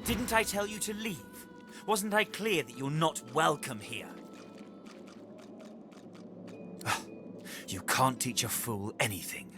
Didn't I tell you to leave? Wasn't I clear that you're not welcome here? You can't teach a fool anything.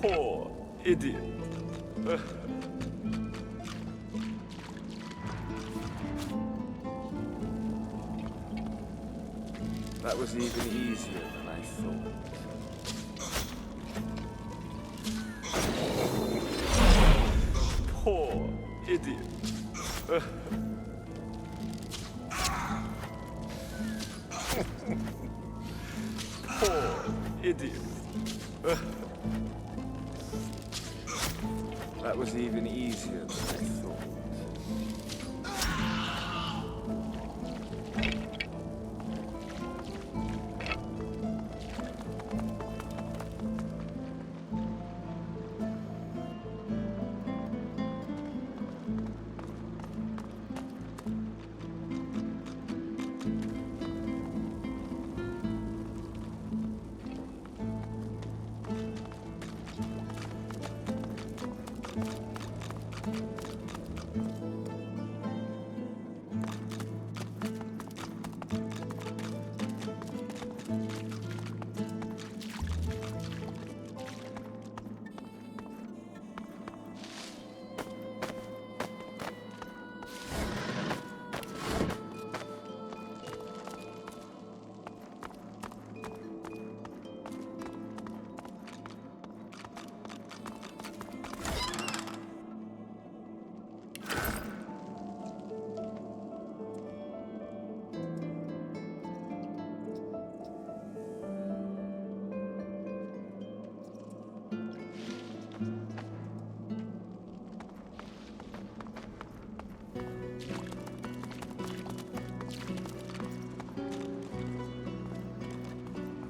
Poor idiot. That was even easier than I thought. Poor idiot. Poor idiot. That was even easier than I thought.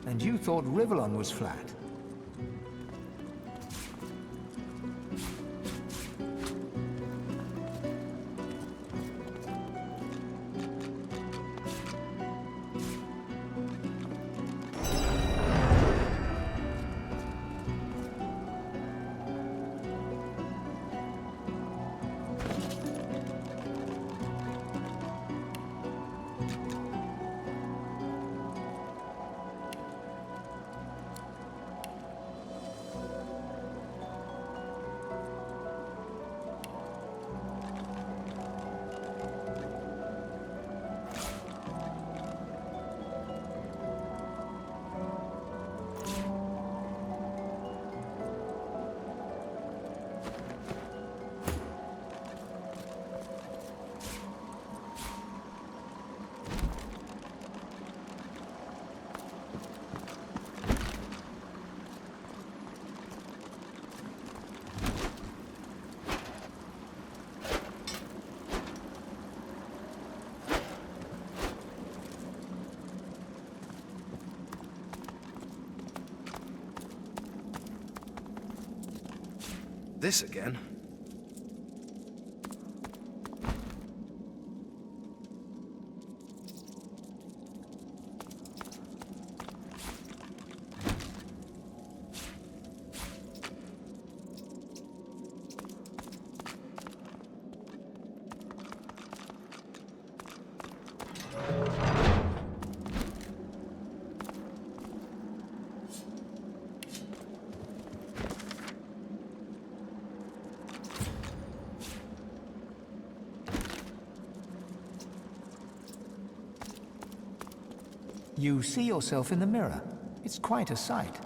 And you thought Rivellon was flat? This again? You see yourself in the mirror. It's quite a sight.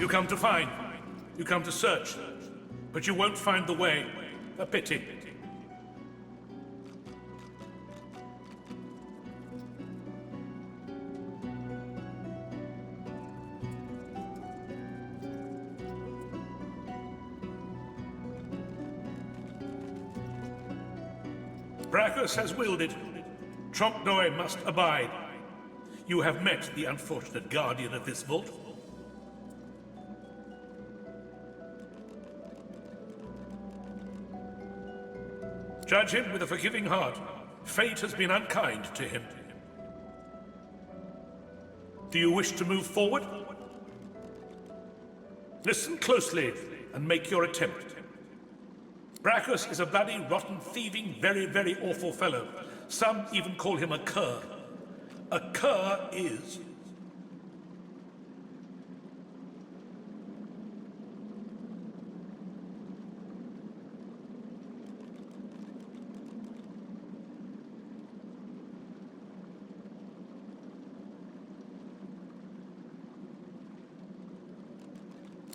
You come to find, you come to search, but you won't find the way. A pity. Brachus has willed it. Tronkdoi must abide. You have met the unfortunate guardian of this vault. Judge him with a forgiving heart. Fate has been unkind to him. Do you wish to move forward? Listen closely and make your attempt. Brachus is a bloody, rotten, thieving, very, very awful fellow. Some even call him a cur. A cur is...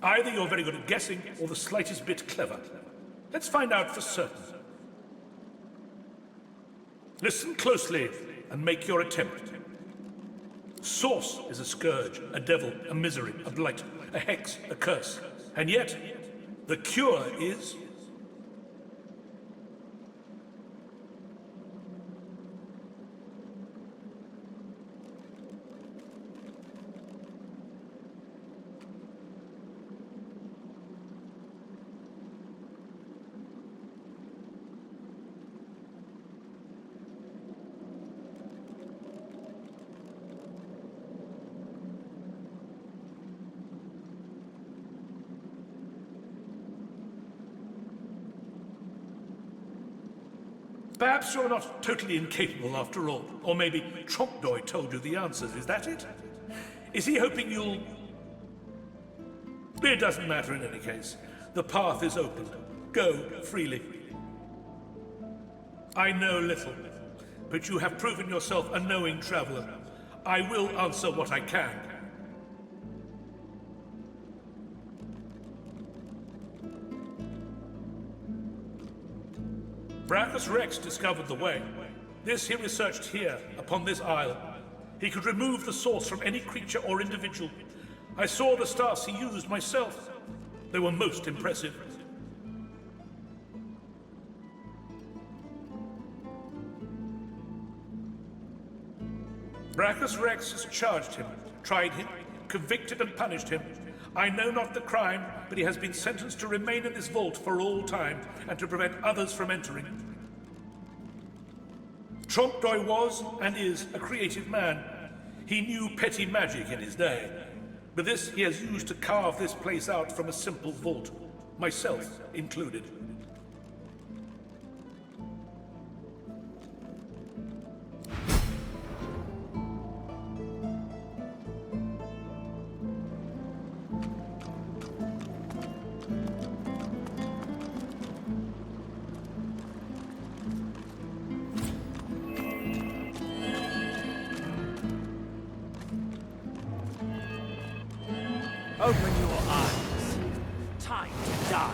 Either you're very good at guessing, or the slightest bit clever. Let's find out for certain. Listen closely and make your attempt. Source is a scourge, a devil, a misery, a blight, a hex, a curse. And yet, the cure is... Perhaps you're not totally incapable after all. Or maybe Tronkdoi told you the answers, is that it? Is he hoping you'll... It doesn't matter in any case. The path is open. Go freely. I know little, but you have proven yourself a knowing traveler. I will answer what I can. Brachus Rex discovered the way. This he researched here, upon this isle. He could remove the source from any creature or individual. I saw the stars he used myself. They were most impressive. Brachus Rex has charged him, tried him, convicted and punished him. I know not the crime, but he has been sentenced to remain in this vault for all time and to prevent others from entering. Trompedoy was, and is, a creative man. He knew petty magic in his day, but this he has used to carve this place out from a simple vault, myself included. Open your eyes. Time to die.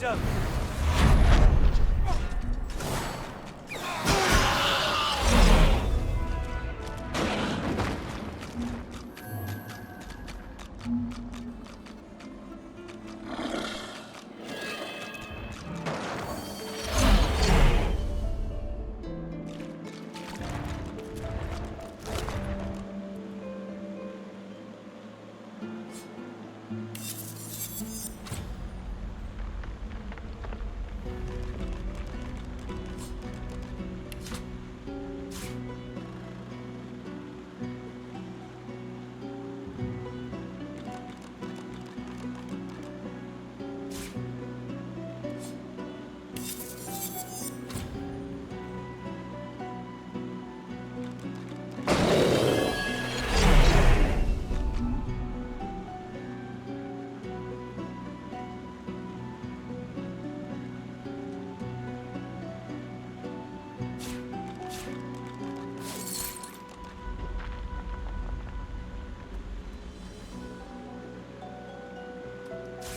soldier!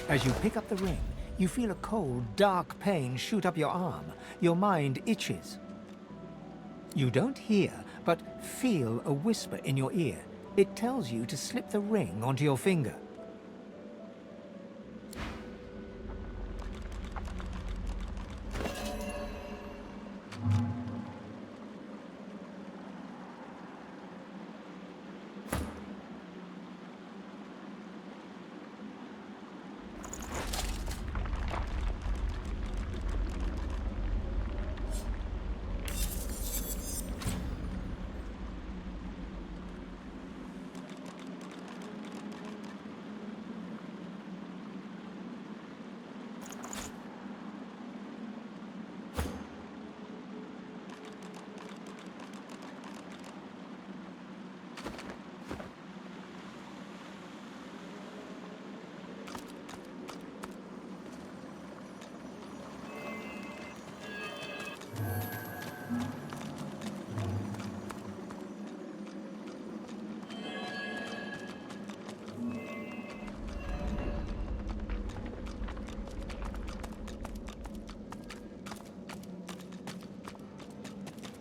As you pick up the ring, you feel a cold, dark pain shoot up your arm. Your mind itches. You don't hear, but feel a whisper in your ear. It tells you to slip the ring onto your finger.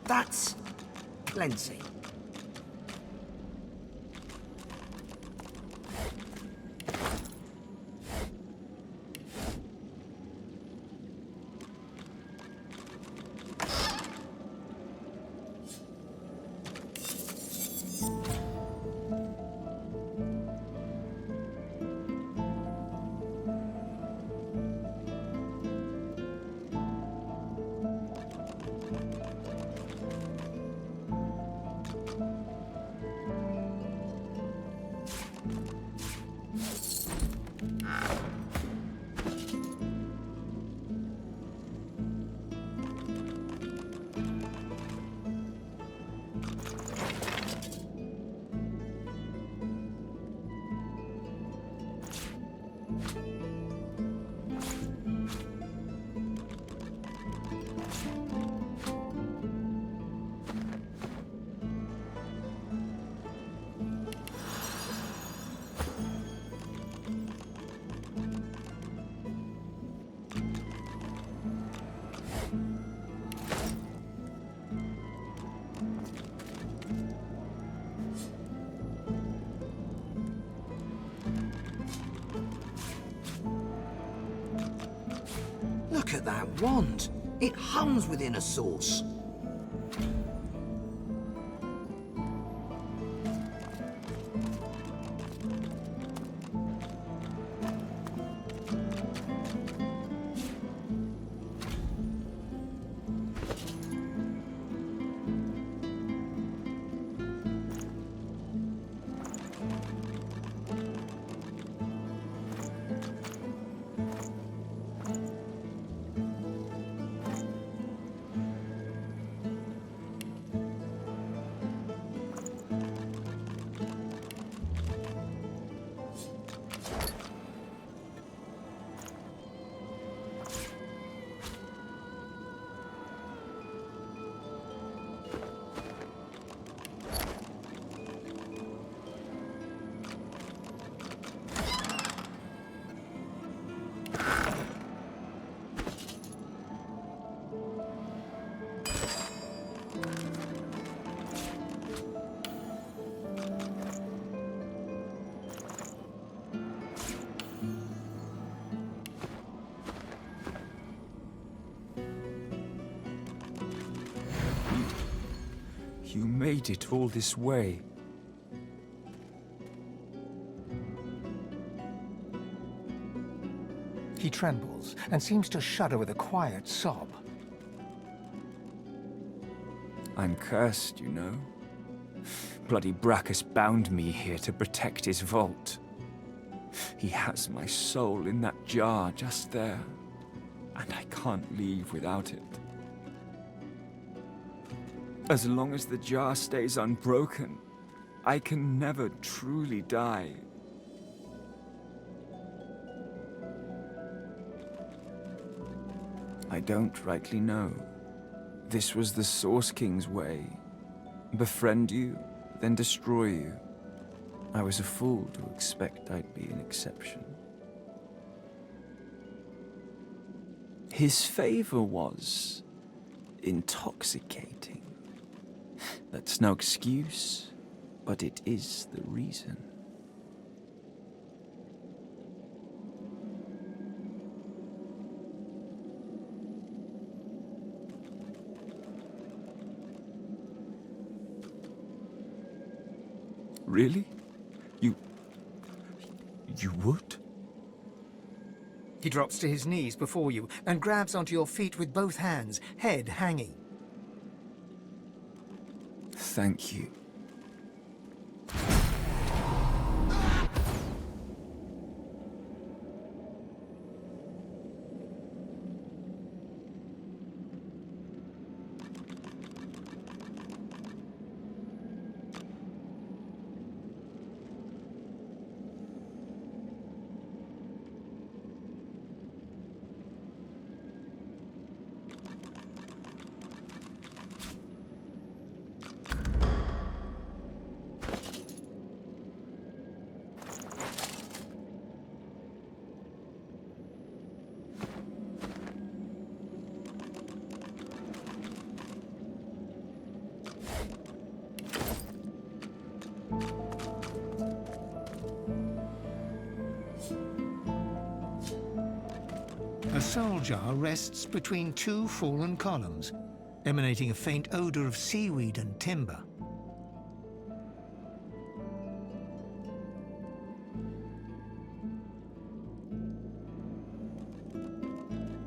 That's plenty. Look at that wand. It hums within a source. You made it all this way. He trembles and seems to shudder with a quiet sob. I'm cursed, you know. Bloody Brachus bound me here to protect his vault. He has my soul in that jar just there, and I can't leave without it. As long as the jar stays unbroken, I can never truly die. I don't rightly know. This was the Source King's way. Befriend you, then destroy you. I was a fool to expect I'd be an exception. His favor was intoxicating. That's no excuse, but it is the reason. Really? You would? He drops to his knees before you and grabs onto your feet with both hands, head hanging. Thank you. A soul jar rests between two fallen columns, emanating a faint odor of seaweed and timber.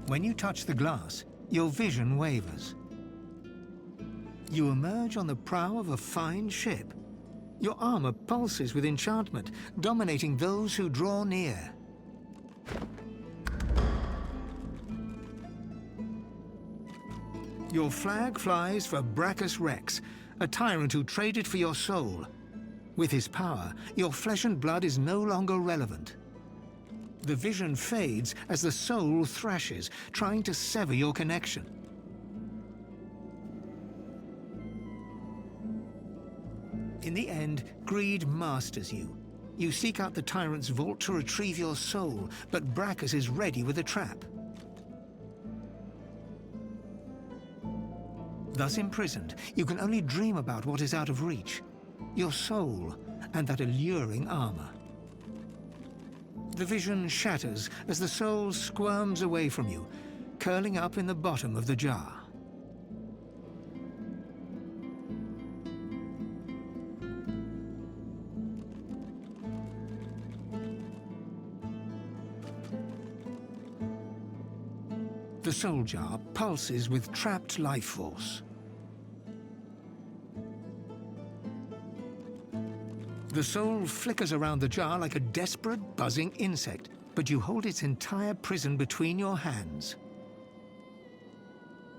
When you touch the glass, your vision wavers. You emerge on the prow of a fine ship. Your armor pulses with enchantment, dominating those who draw near. Your flag flies for Brachus Rex, a tyrant who traded for your soul. With his power, your flesh and blood is no longer relevant. The vision fades as the soul thrashes, trying to sever your connection. In the end, greed masters you. You seek out the tyrant's vault to retrieve your soul, but Brachus is ready with a trap. Thus imprisoned, you can only dream about what is out of reach. Your soul and that alluring armor. The vision shatters as the soul squirms away from you, curling up in the bottom of the jar. The soul jar pulses with trapped life force. The soul flickers around the jar like a desperate, buzzing insect, but you hold its entire prison between your hands.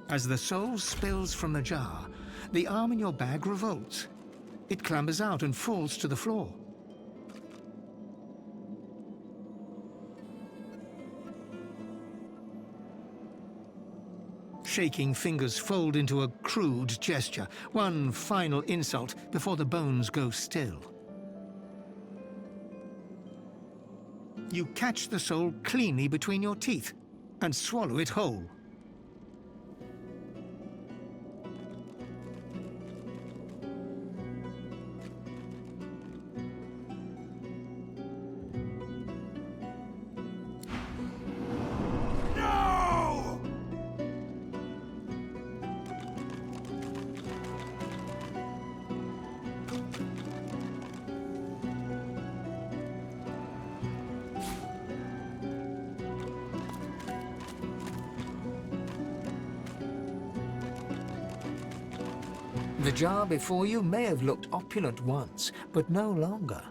As the soul spills from the jar, the arm in your bag revolts. It clambers out and falls to the floor. Shaking fingers fold into a crude gesture, one final insult before the bones go still. You catch the soul cleanly between your teeth and swallow it whole. The jar before you may have looked opulent once, but no longer.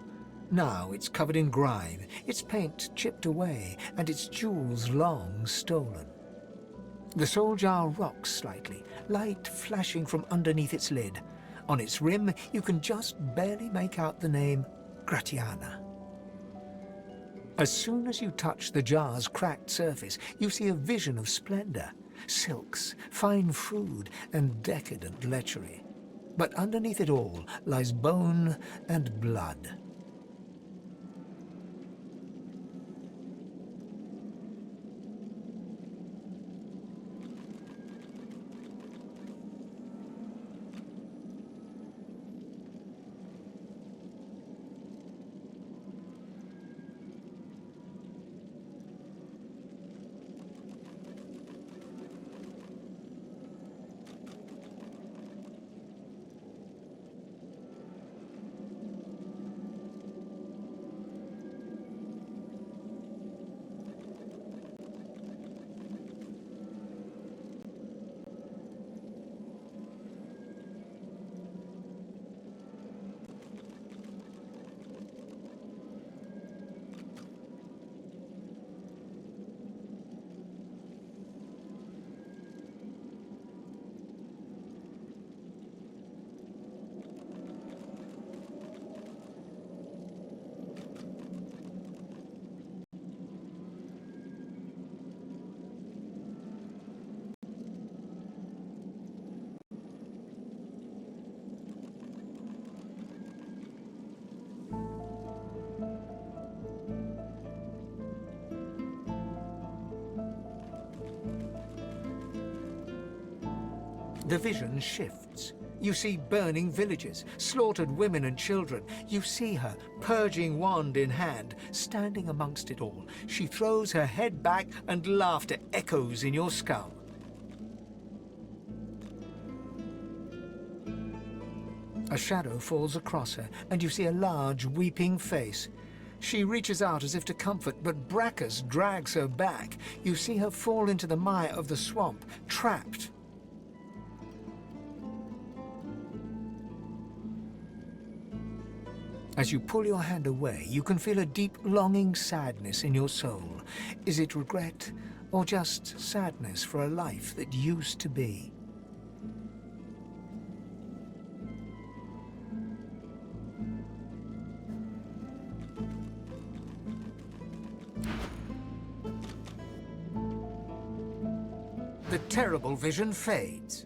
Now it's covered in grime, its paint chipped away, and its jewels long stolen. The soul jar rocks slightly, light flashing from underneath its lid. On its rim, you can just barely make out the name Gratiana. As soon as you touch the jar's cracked surface, you see a vision of splendor, silks, fine food, and decadent lechery. But underneath it all lies bone and blood. The vision shifts. You see burning villages, slaughtered women and children. You see her, purging wand in hand, standing amongst it all. She throws her head back and laughter echoes in your skull. A shadow falls across her, and you see a large, weeping face. She reaches out as if to comfort, but Bracchus drags her back. You see her fall into the mire of the swamp, trapped. As you pull your hand away, you can feel a deep, longing sadness in your soul. Is it regret, or just sadness for a life that used to be? The terrible vision fades.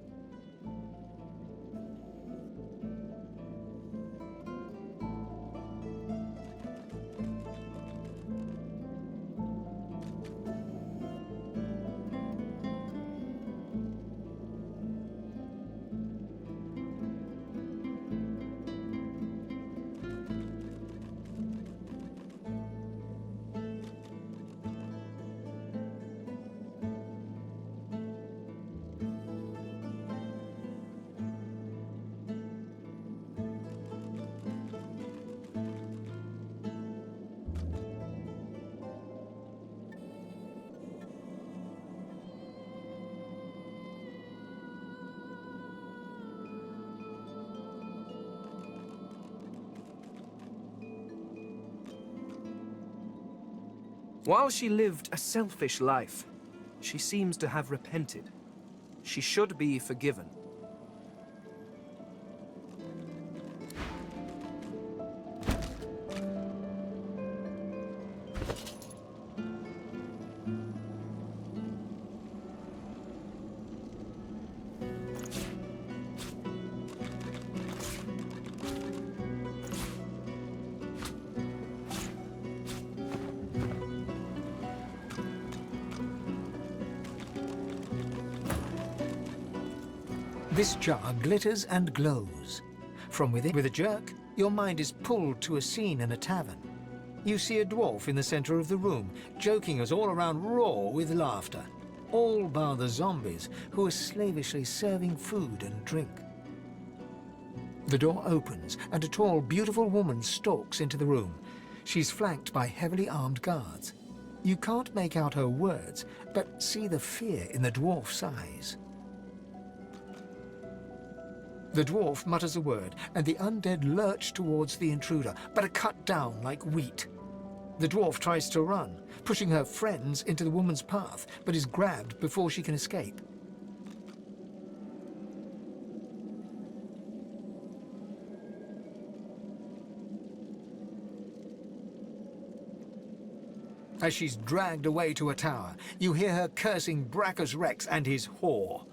While she lived a selfish life, she seems to have repented. She should be forgiven. This jar glitters and glows. From within, with a jerk, your mind is pulled to a scene in a tavern. You see a dwarf in the center of the room, joking us all around roar with laughter. All bar the zombies, who are slavishly serving food and drink. The door opens, and a tall, beautiful woman stalks into the room. She's flanked by heavily armed guards. You can't make out her words, but see the fear in the dwarf's eyes. The dwarf mutters a word, and the undead lurch towards the intruder, but are cut down like wheat. The dwarf tries to run, pushing her friends into the woman's path, but is grabbed before she can escape. As she's dragged away to a tower, you hear her cursing Brachus Rex and his whore.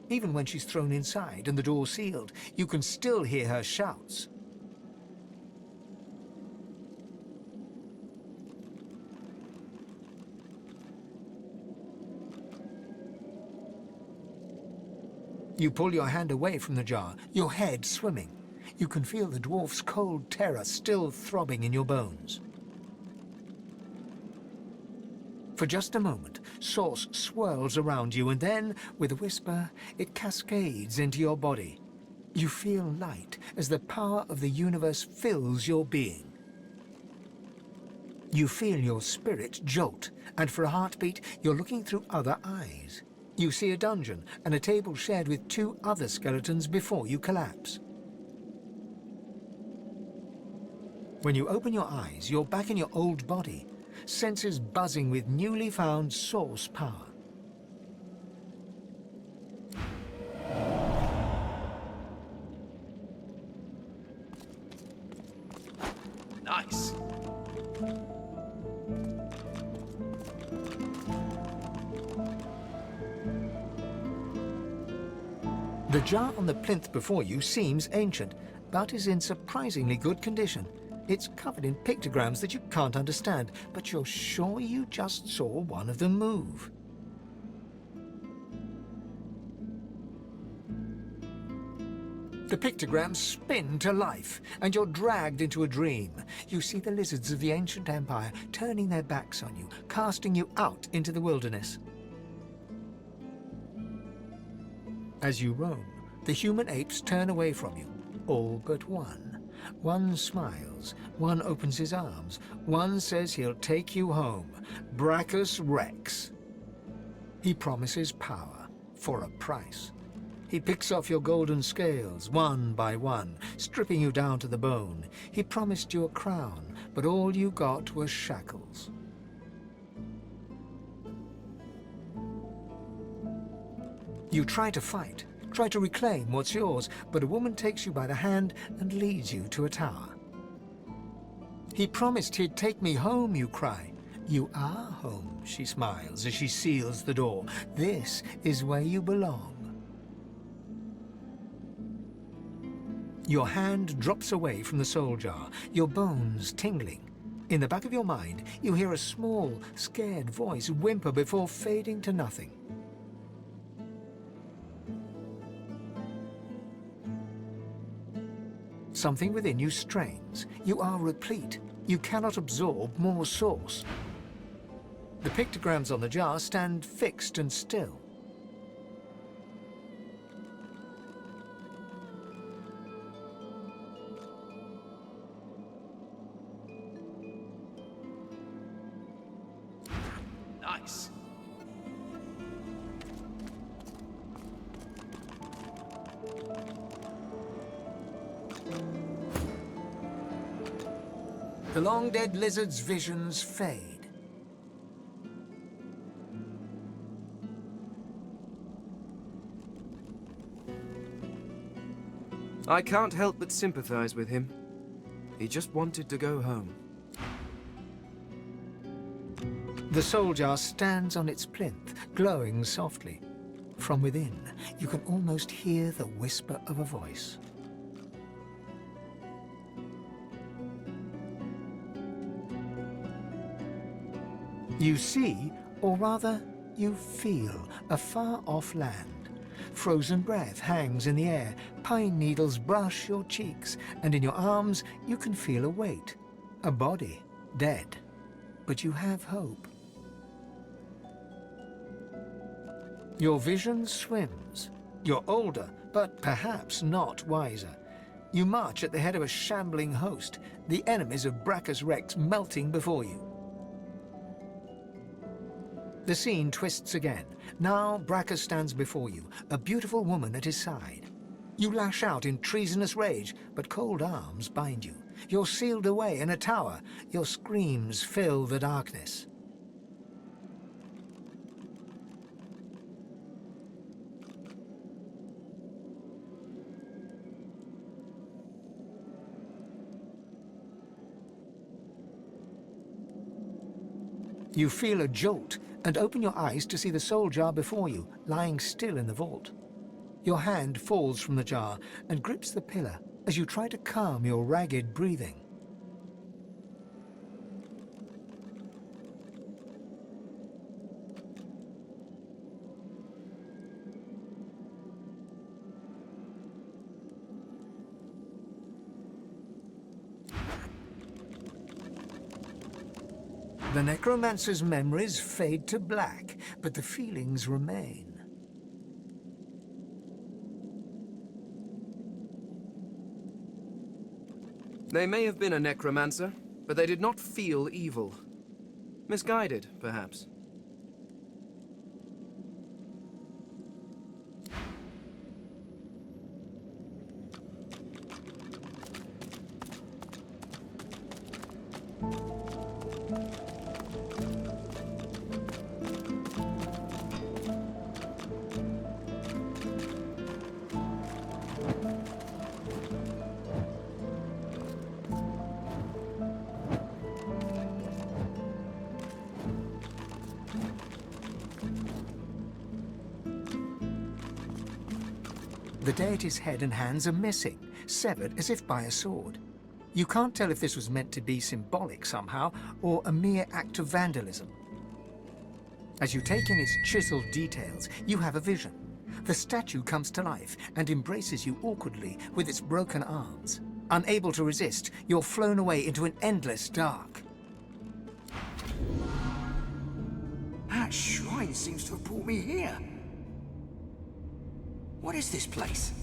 Even when she's thrown inside and the door sealed, you can still hear her shouts. You pull your hand away from the jar, your head swimming. You can feel the dwarf's cold terror still throbbing in your bones. For just a moment, sauce swirls around you, and then, with a whisper, it cascades into your body. You feel light as the power of the universe fills your being. You feel your spirit jolt, and for a heartbeat, you're looking through other eyes. You see a dungeon and a table shared with 2 other skeletons before you collapse. When you open your eyes, you're back in your old body, senses buzzing with newly found source power. Nice. The jar on the plinth before you seems ancient, but is in surprisingly good condition. It's covered in pictograms that you can't understand, but you're sure you just saw one of them move. The pictograms spin to life, and you're dragged into a dream. You see the lizards of the ancient empire turning their backs on you, casting you out into the wilderness. As you roam, the human apes turn away from you, all but one. One smiles, one opens his arms, one says he'll take you home, Brachus Rex. He promises power for a price. He picks off your golden scales, one by one, stripping you down to the bone. He promised you a crown, but all you got was shackles. You try to fight, try to reclaim what's yours, but a woman takes you by the hand and leads you to a tower. He promised he'd take me home, you cry. You are home, she smiles as she seals the door. This is where you belong. Your hand drops away from the soul jar, your bones tingling. In the back of your mind, you hear a small, scared voice whimper before fading to nothing. Something within you strains. You are replete. You cannot absorb more source. The pictograms on the jar stand fixed and still. Nice. The long-dead lizard's visions fade. I can't help but sympathize with him. He just wanted to go home. The soul jar stands on its plinth, glowing softly. From within, you can almost hear the whisper of a voice. You see, or rather, you feel a far-off land. Frozen breath hangs in the air, pine needles brush your cheeks, and in your arms you can feel a weight. A body, dead. But you have hope. Your vision swims. You're older, but perhaps not wiser. You march at the head of a shambling host, the enemies of Brachus Rex melting before you. The scene twists again. Now Brachus stands before you, a beautiful woman at his side. You lash out in treasonous rage, but cold arms bind you. You're sealed away in a tower. Your screams fill the darkness. You feel a jolt and open your eyes to see the soul jar before you, lying still in the vault. Your hand falls from the jar and grips the pillar as you try to calm your ragged breathing. The necromancer's memories fade to black, but the feelings remain. They may have been a necromancer, but they did not feel evil. Misguided, perhaps. The deity's head and hands are missing, severed as if by a sword. You can't tell if this was meant to be symbolic somehow, or a mere act of vandalism. As you take in its chiseled details, you have a vision. The statue comes to life and embraces you awkwardly with its broken arms. Unable to resist, you're flown away into an endless dark. That shrine seems to have brought me here. What is this place?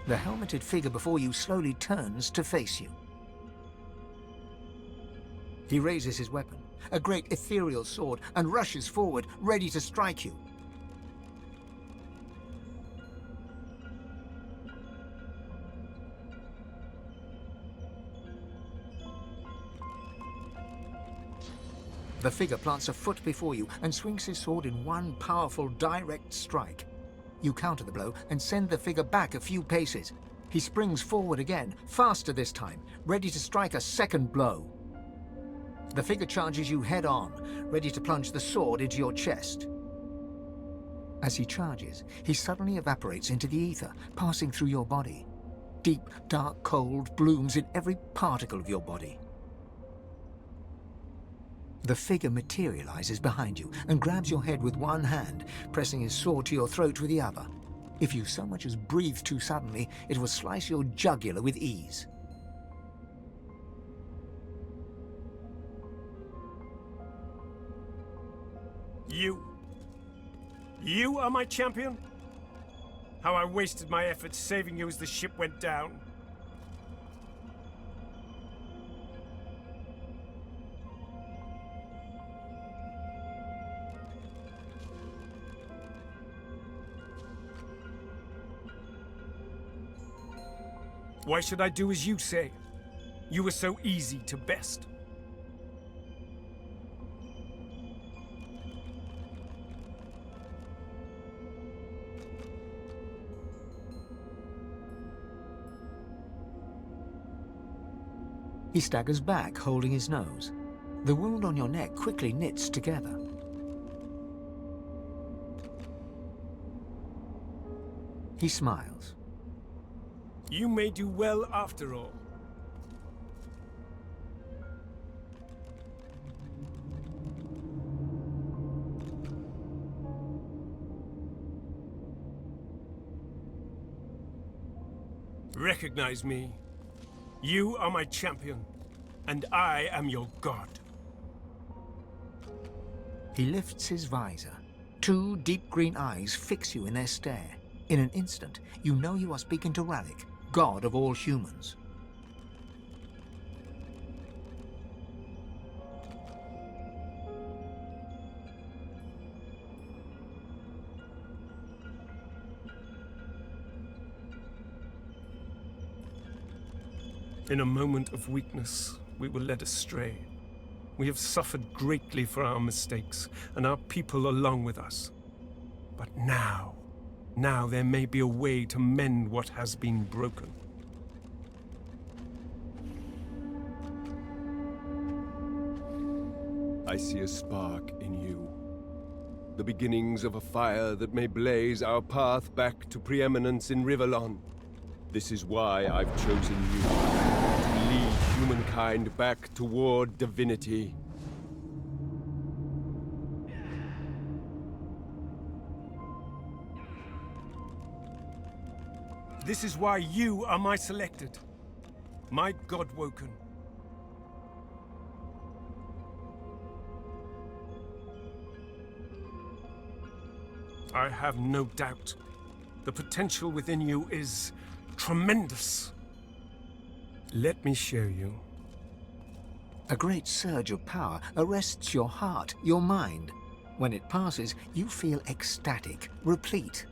The helmeted figure before you slowly turns to face you. He raises his weapon, a great ethereal sword, and rushes forward, ready to strike you. The figure plants a foot before you and swings his sword in one powerful, direct strike. You counter the blow and send the figure back a few paces. He springs forward again, faster this time, ready to strike a second blow. The figure charges you head on, ready to plunge the sword into your chest. As he charges, he suddenly evaporates into the ether, passing through your body. Deep, dark cold blooms in every particle of your body. The figure materializes behind you and grabs your head with one hand, pressing his sword to your throat with the other. If you so much as breathe too suddenly, it will slice your jugular with ease. You are my champion? How I wasted my efforts saving you as the ship went down. Why should I do as you say? You were so easy to best. He staggers back, holding his nose. The wound on your neck quickly knits together. He smiles. You may do well after all. Recognize me. You are my champion, and I am your god. He lifts his visor. Two deep green eyes fix you in their stare. In an instant, you know you are speaking to Ralik, god of all humans. In a moment of weakness, we were led astray. We have suffered greatly for our mistakes, and our people along with us. But now there may be a way to mend what has been broken. I see a spark in you. The beginnings of a fire that may blaze our path back to preeminence in Rivellon. This is why I've chosen you, to lead humankind back toward divinity. This is why you are my selected, my Godwoken. I have no doubt. The potential within you is tremendous. Let me show you. A great surge of power arrests your heart, your mind. When it passes, you feel ecstatic, replete.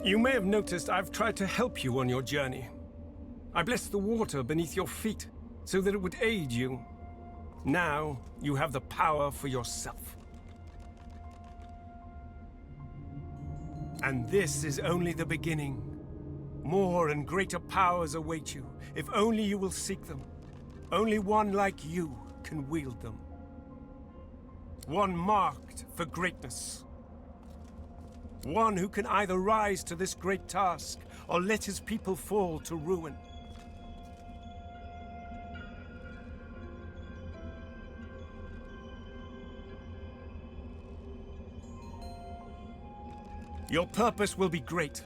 You may have noticed I've tried to help you on your journey. I blessed the water beneath your feet so that it would aid you. Now you have the power for yourself. And this is only the beginning. More and greater powers await you, if only you will seek them. Only one like you can wield them. One marked for greatness. One who can either rise to this great task, or let his people fall to ruin. Your purpose will be great,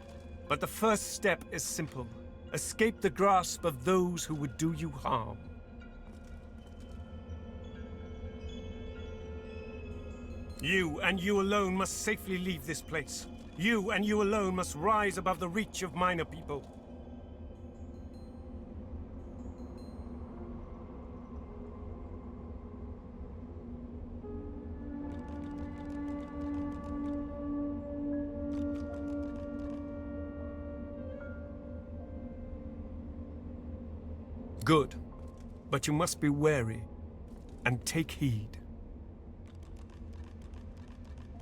but the first step is simple. Escape the grasp of those who would do you harm. You and you alone must safely leave this place. You and you alone must rise above the reach of minor people. Good, but you must be wary and take heed.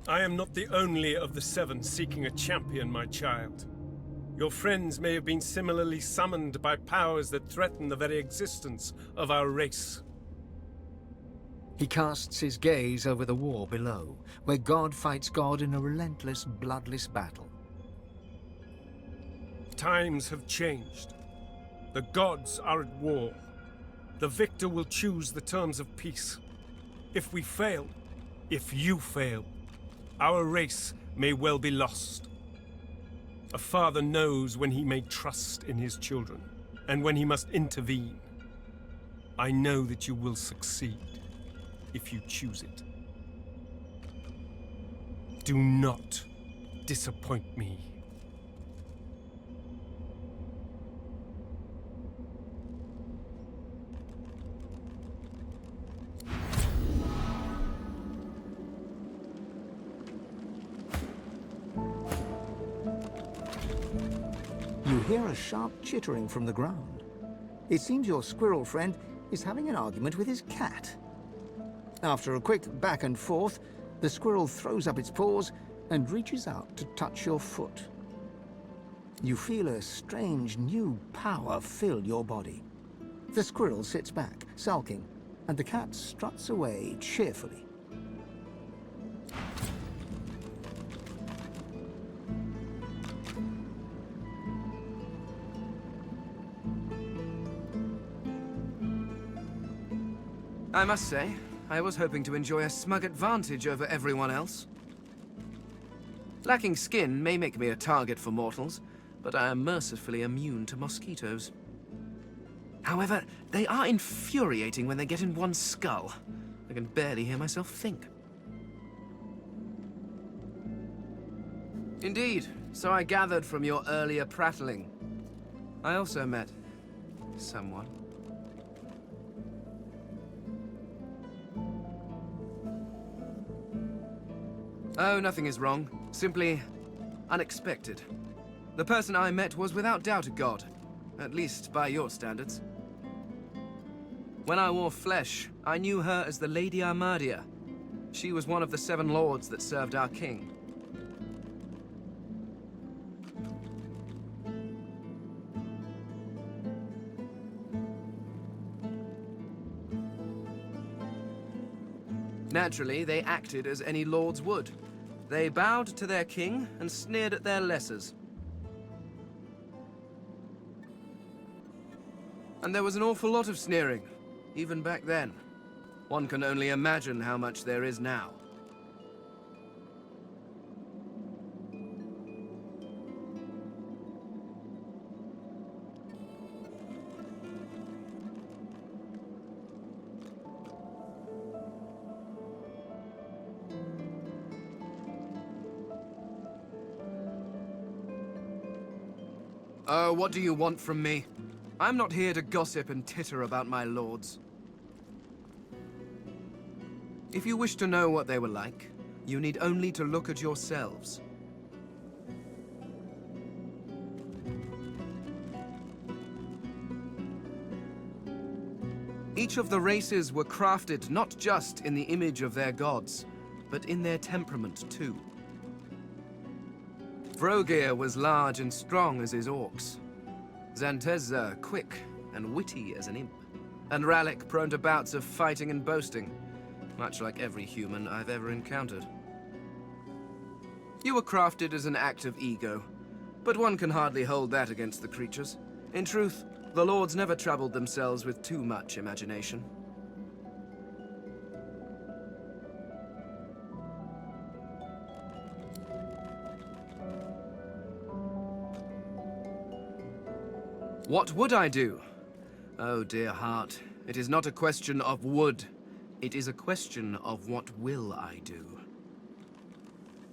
I am not the only of the seven seeking a champion, my child. Your friends may have been similarly summoned by powers that threaten the very existence of our race. He casts his gaze over the war below, where God fights God in a relentless, bloodless battle. Times have changed. The gods are at war. The victor will choose the terms of peace. If we fail, if you fail, our race may well be lost. A father knows when he may trust in his children, and when he must intervene. I know that you will succeed, if you choose it. Do not disappoint me. You hear a sharp chittering from the ground. It seems your squirrel friend is having an argument with his cat. After a quick back and forth, the squirrel throws up its paws and reaches out to touch your foot. You feel a strange new power fill your body. The squirrel sits back, sulking, and the cat struts away cheerfully. I must say, I was hoping to enjoy a smug advantage over everyone else. Lacking skin may make me a target for mortals, but I am mercifully immune to mosquitoes. However, they are infuriating when they get in one's skull. I can barely hear myself think. Indeed, so I gathered from your earlier prattling. I also met someone. Oh, nothing is wrong. Simply unexpected. The person I met was without doubt a god, at least by your standards. When I wore flesh, I knew her as the Lady Armadia. She was one of the 7 lords that served our king. Naturally, they acted as any lords would. They bowed to their king and sneered at their lessers. And there was an awful lot of sneering, even back then. One can only imagine how much there is now. Oh, what do you want from me? I'm not here to gossip and titter about my lords. If you wish to know what they were like, you need only to look at yourselves. Each of the races were crafted not just in the image of their gods, but in their temperament too. Vrogir was large and strong as his orcs. Zantezza quick and witty as an imp. And Rallic prone to bouts of fighting and boasting, much like every human I've ever encountered. You were crafted as an act of ego, but one can hardly hold that against the creatures. In truth, the lords never troubled themselves with too much imagination. What would I do? Oh, dear heart, it is not a question of would. It is a question of what will I do.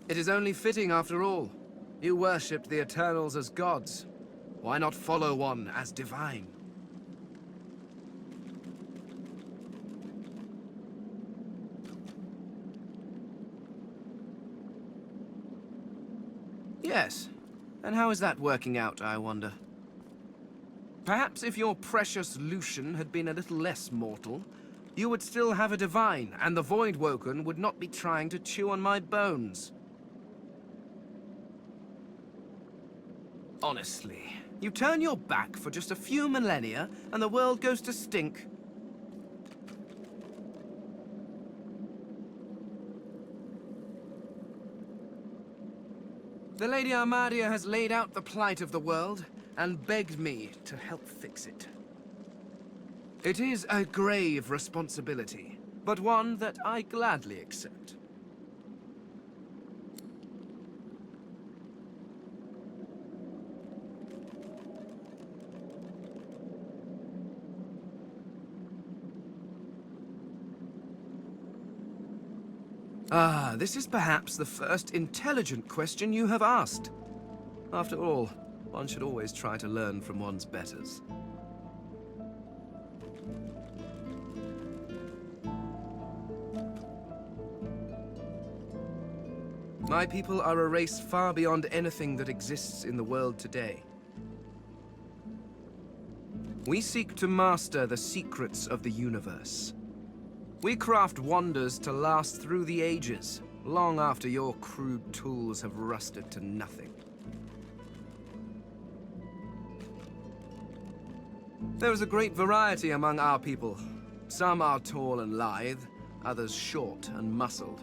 It is only fitting, after all. You worshipped the Eternals as gods. Why not follow one as divine? Yes. And how is that working out, I wonder? Perhaps if your precious Lucian had been a little less mortal, you would still have a divine, and the Voidwoken would not be trying to chew on my bones. Honestly, you turn your back for just a few millennia, and the world goes to stink. The Lady Armadia has laid out the plight of the world, and begged me to help fix it. It is a grave responsibility, but one that I gladly accept. Ah, this is perhaps the first intelligent question you have asked. After all, one should always try to learn from one's betters. My people are a race far beyond anything that exists in the world today. We seek to master the secrets of the universe. We craft wonders to last through the ages, long after your crude tools have rusted to nothing. There is a great variety among our people. Some are tall and lithe, others short and muscled.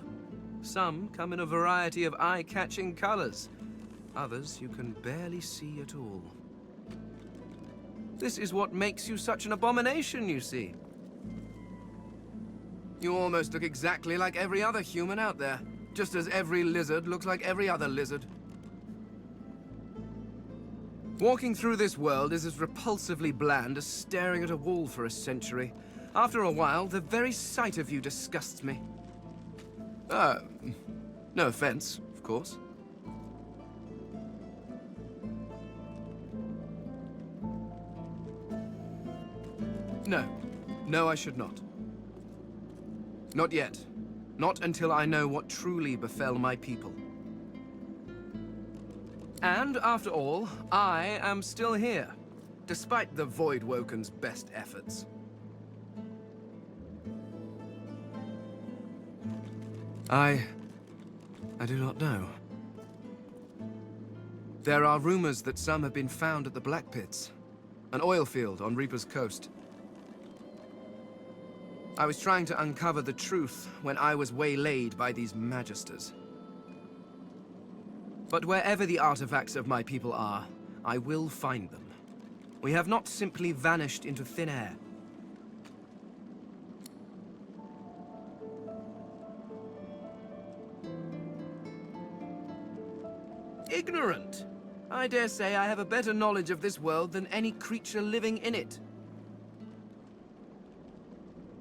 Some come in a variety of eye-catching colors. Others you can barely see at all. This is what makes you such an abomination, you see. You almost look exactly like every other human out there, just as every lizard looks like every other lizard. Walking through this world is as repulsively bland as staring at a wall for a century. After a while, the very sight of you disgusts me. No offense, of course. No. No, I should not. Not yet. Not until I know what truly befell my people. And, after all, I am still here, despite the Voidwoken's best efforts. I do not know. There are rumors that some have been found at the Black Pits, an oil field on Reaper's Coast. I was trying to uncover the truth when I was waylaid by these Magisters. But wherever the artifacts of my people are, I will find them. We have not simply vanished into thin air. Ignorant! I dare say I have a better knowledge of this world than any creature living in it.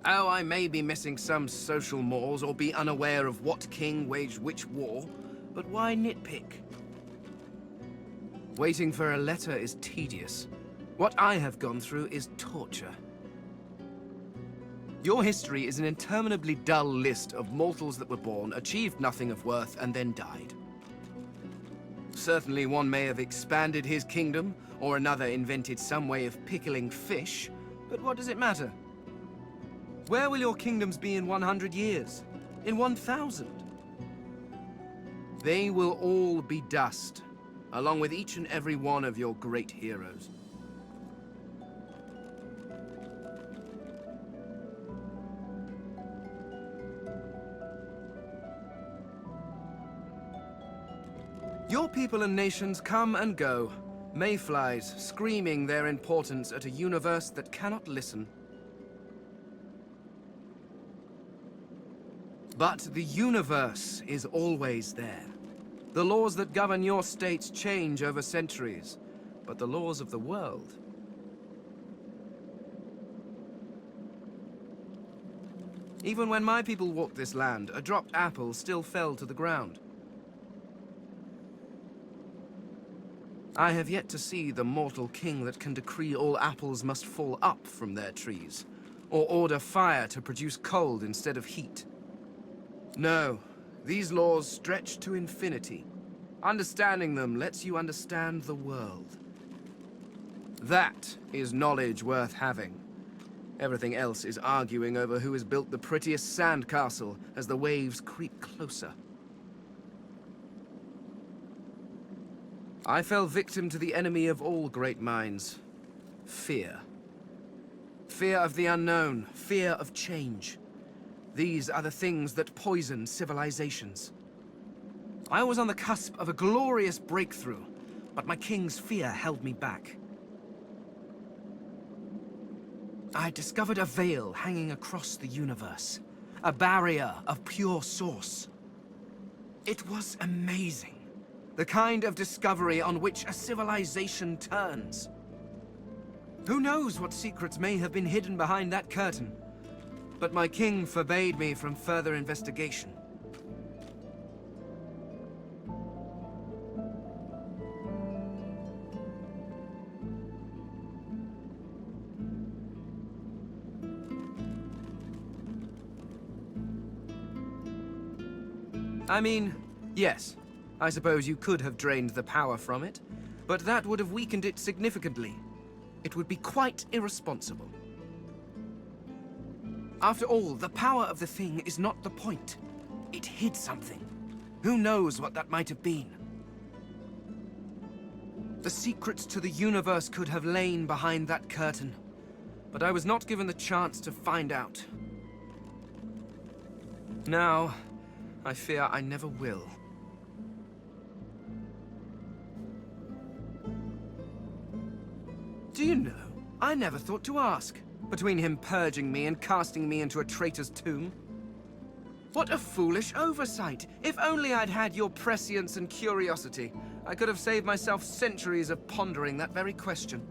Oh, I may be missing some social mores or be unaware of what king waged which war, but why nitpick? Waiting for a letter is tedious. What I have gone through is torture. Your history is an interminably dull list of mortals that were born, achieved nothing of worth, and then died. Certainly one may have expanded his kingdom, or another invented some way of pickling fish, but what does it matter? Where will your kingdoms be in 100 years? In 1,000? They will all be dust, along with each and every one of your great heroes. Your people and nations come and go, mayflies screaming their importance at a universe that cannot listen. But the universe is always there. The laws that govern your states change over centuries, but the laws of the world... Even when my people walked this land, a dropped apple still fell to the ground. I have yet to see the mortal king that can decree all apples must fall up from their trees, or order fire to produce cold instead of heat. No, these laws stretch to infinity. Understanding them lets you understand the world. That is knowledge worth having. Everything else is arguing over who has built the prettiest sandcastle as the waves creep closer. I fell victim to the enemy of all great minds. Fear. Fear of the unknown. Fear of change. These are the things that poison civilizations. I was on the cusp of a glorious breakthrough, but my king's fear held me back. I discovered a veil hanging across the universe, a barrier of pure source. It was amazing, the kind of discovery on which a civilization turns. Who knows what secrets may have been hidden behind that curtain? But my king forbade me from further investigation. I mean, yes, I suppose you could have drained the power from it, but that would have weakened it significantly. It would be quite irresponsible. After all, the power of the thing is not the point. It hid something. Who knows what that might have been? The secrets to the universe could have lain behind that curtain, but I was not given the chance to find out. Now, I fear I never will. Do you know, I never thought to ask. Between him purging me and casting me into a traitor's tomb. What a foolish oversight! If only I'd had your prescience and curiosity, I could have saved myself centuries of pondering that very question.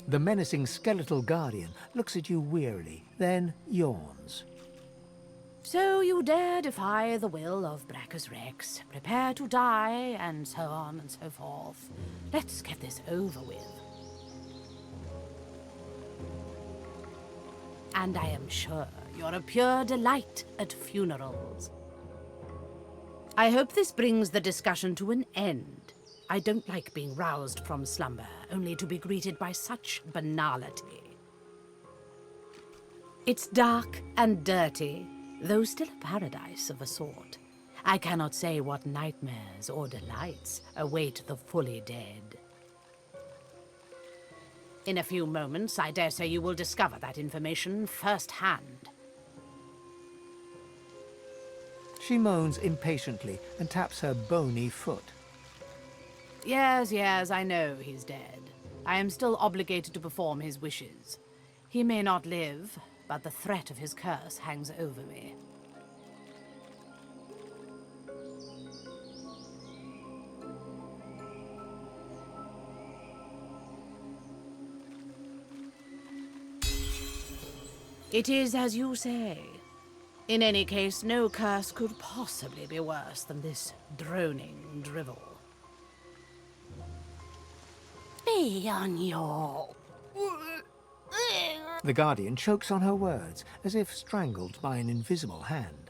The menacing skeletal guardian looks at you wearily, then yawns. So you dare defy the will of Brachus Rex, prepare to die, and so on and so forth. Let's get this over with. And I am sure you're a pure delight at funerals. I hope this brings the discussion to an end. I don't like being roused from slumber, only to be greeted by such banality. It's dark and dirty, though still a paradise of a sort. I cannot say what nightmares or delights await the fully dead. In a few moments, I dare say you will discover that information firsthand. She moans impatiently and taps her bony foot. Yes, I know he's dead. I am still obligated to perform his wishes. He may not live, but the threat of his curse hangs over me. It is as you say. In any case, no curse could possibly be worse than this droning drivel. Be on your... The guardian chokes on her words, as if strangled by an invisible hand.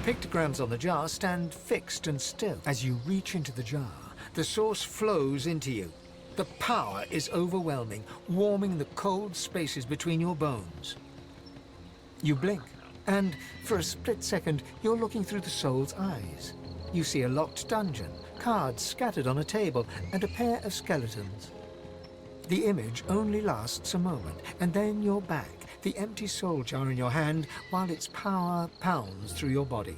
pictograms on the jar stand fixed and still. As you reach into the jar, the source flows into you. The power is overwhelming, warming the cold spaces between your bones. You blink, and for a split second, you're looking through the soul's eyes. You see a locked dungeon, cards scattered on a table, and a pair of skeletons. The image only lasts a moment, and then you're back, the empty soul jar in your hand, while its power pounds through your body.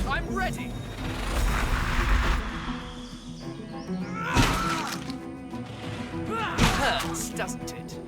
I'm ready! Hurts, doesn't it?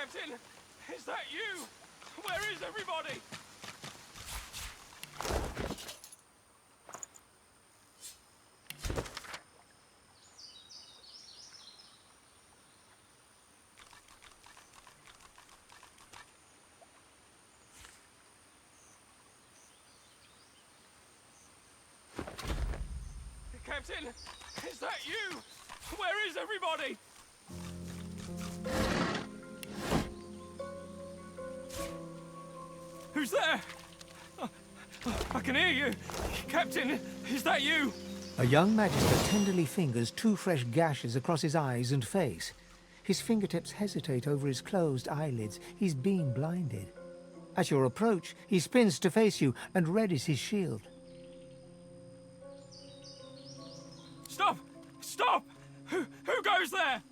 Captain, is that you? Where is everybody? Captain, is that you? Where is everybody? Who's there? I can hear you. Captain, is that you? A young magister tenderly fingers two fresh gashes across his eyes and face. His fingertips hesitate over his closed eyelids. He's been blinded. At your approach, he spins to face you and readies his shield. Stop! Stop! Who goes there?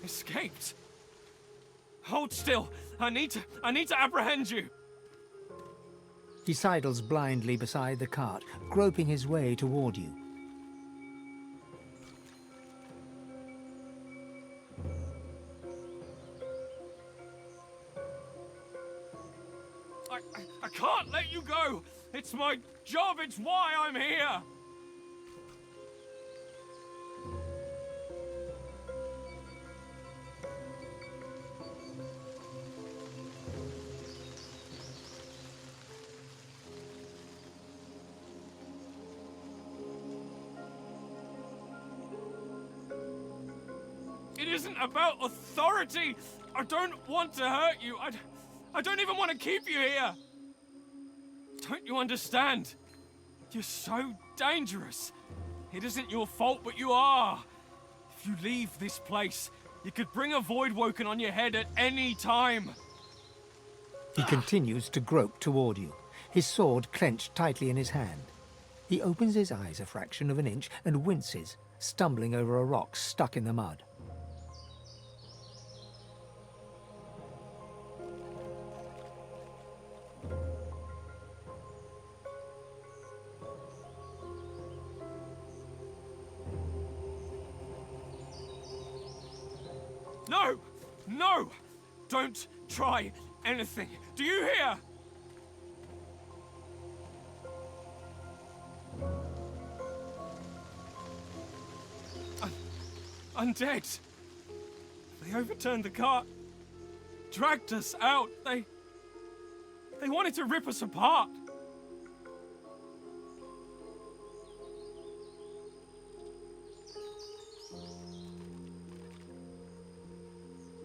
escaped. Hold still. I need to apprehend you. He sidles blindly beside the cart, groping his way toward you. I can't let you go. It's my job. It's why I'm here. It isn't about authority. I don't want to hurt you. I don't even want to keep you here. Don't you understand? You're so dangerous. It isn't your fault, but you are. If you leave this place, you could bring a void woken on your head at any time. He continues to grope toward you, his sword clenched tightly in his hand. He opens his eyes a fraction of an inch and winces, stumbling over a rock stuck in the mud. No! No! Don't try anything. Do you hear? Undead. They overturned the cart. Dragged us out. They wanted to rip us apart.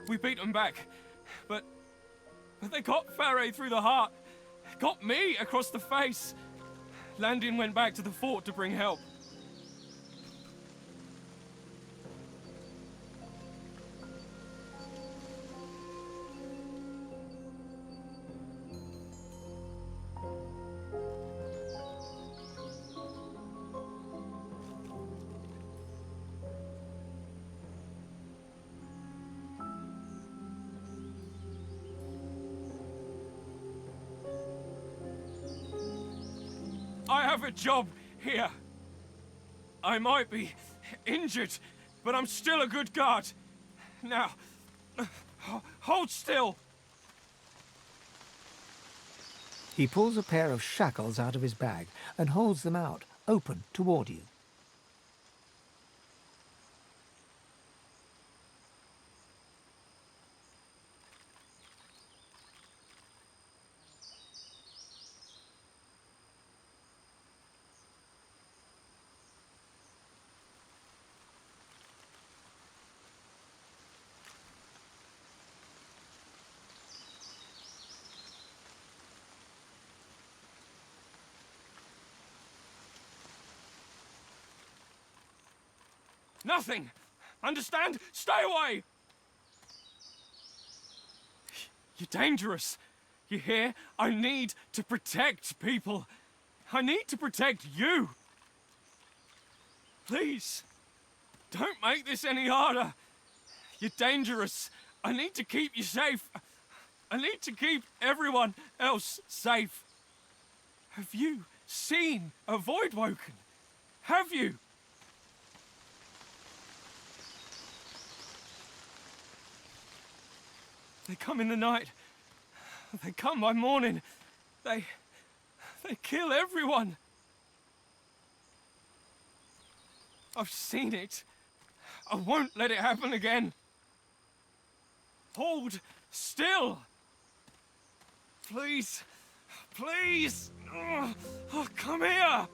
We beat them back, but they got Faray through the heart, got me across the face. Landin went back to the fort to bring help. I have a job here. I might be injured, but I'm still a good guard. Now, hold still. He pulls a pair of shackles out of his bag and holds them out, open toward you. Nothing. Understand? Stay away! You're dangerous. You hear? I need to protect people. I need to protect you. Please, don't make this any harder. You're dangerous. I need to keep you safe. I need to keep everyone else safe. Have you seen a void woken? Have you? They come in the night. They come by morning. They kill everyone. I've seen it. I won't let it happen again. Hold still. Please. Please. Oh, come here.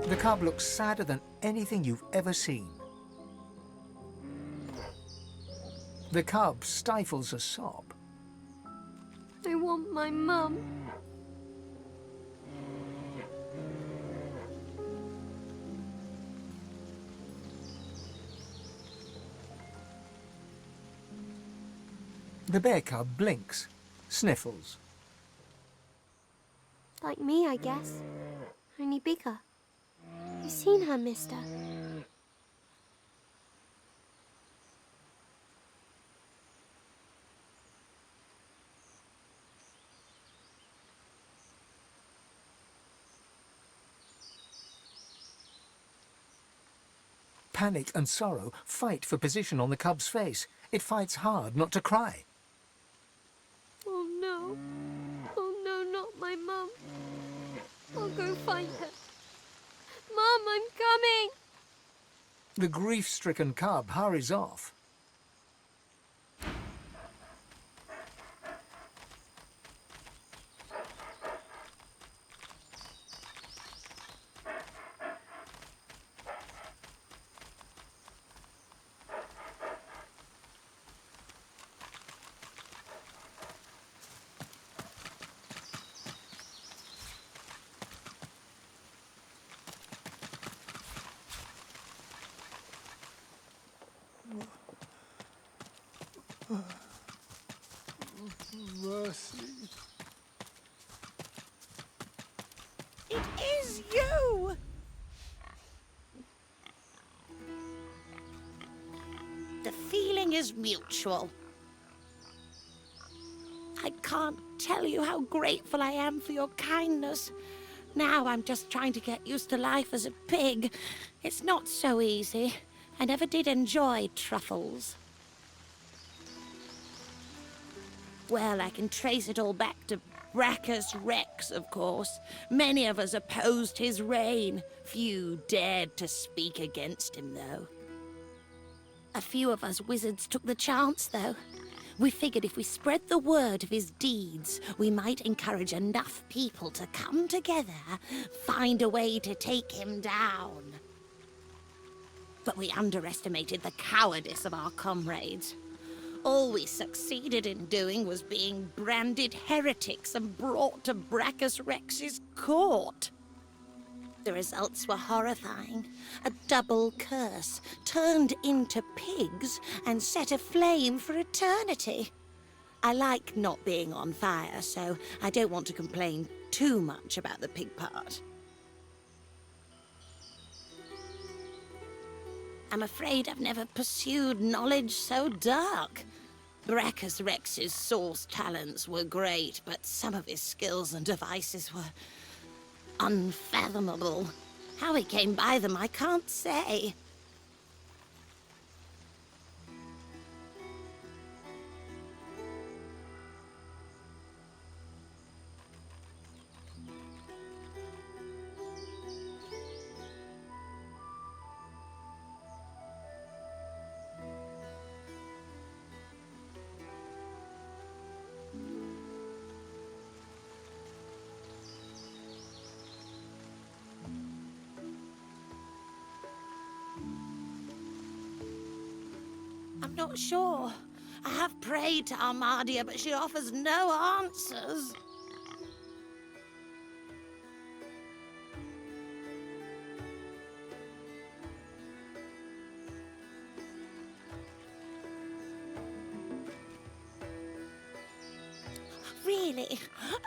The cub looks sadder than anything you've ever seen. The cub stifles a sob. I want my mum. The bear cub blinks, sniffles. Like me, I guess. Only bigger. You've seen her, mister. Panic and sorrow fight for position on the cub's face. It fights hard not to cry. Oh no. Oh no, not my mum. I'll go find her. Mum, I'm coming! The grief-stricken cub hurries off. Mercy. It is you! The feeling is mutual. I can't tell you how grateful I am for your kindness. Now I'm just trying to get used to life as a pig. It's not so easy. I never did enjoy truffles. Well, I can trace it all back to Brachus Rex, of course. Many of us opposed his reign. Few dared to speak against him, though. A few of us wizards took the chance, though. We figured if we spread the word of his deeds, we might encourage enough people to come together, find a way to take him down. But we underestimated the cowardice of our comrades. All we succeeded in doing was being branded heretics and brought to Brachus Rex's court. The results were horrifying. A double curse, turned into pigs and set aflame for eternity. I like not being on fire, so I don't want to complain too much about the pig part. I'm afraid I've never pursued knowledge so dark. Brachus Rex's source talents were great, but some of his skills and devices were unfathomable. How he came by them, I can't say. I'm not sure. I have prayed to Armadia, but she offers no answers. Really?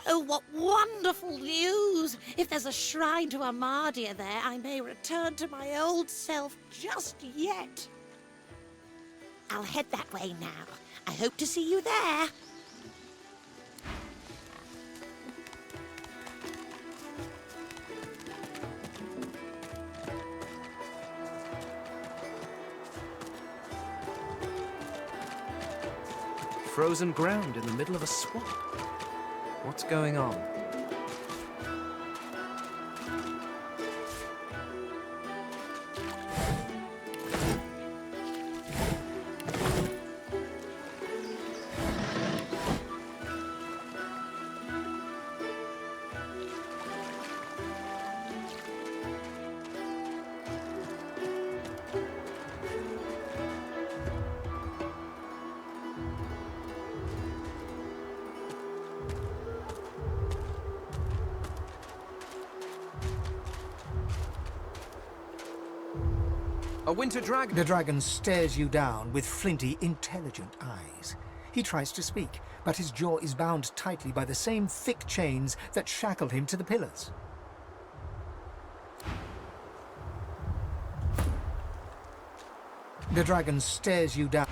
Oh, what wonderful news! If there's a shrine to Armadia there, I may return to my old self just yet. I'll head that way now. I hope to see you there. Frozen ground in the middle of a swamp. What's going on? A winter dragon? The dragon stares you down with flinty, intelligent eyes. He tries to speak, but his jaw is bound tightly by the same thick chains that shackle him to the pillars. The dragon stares you down.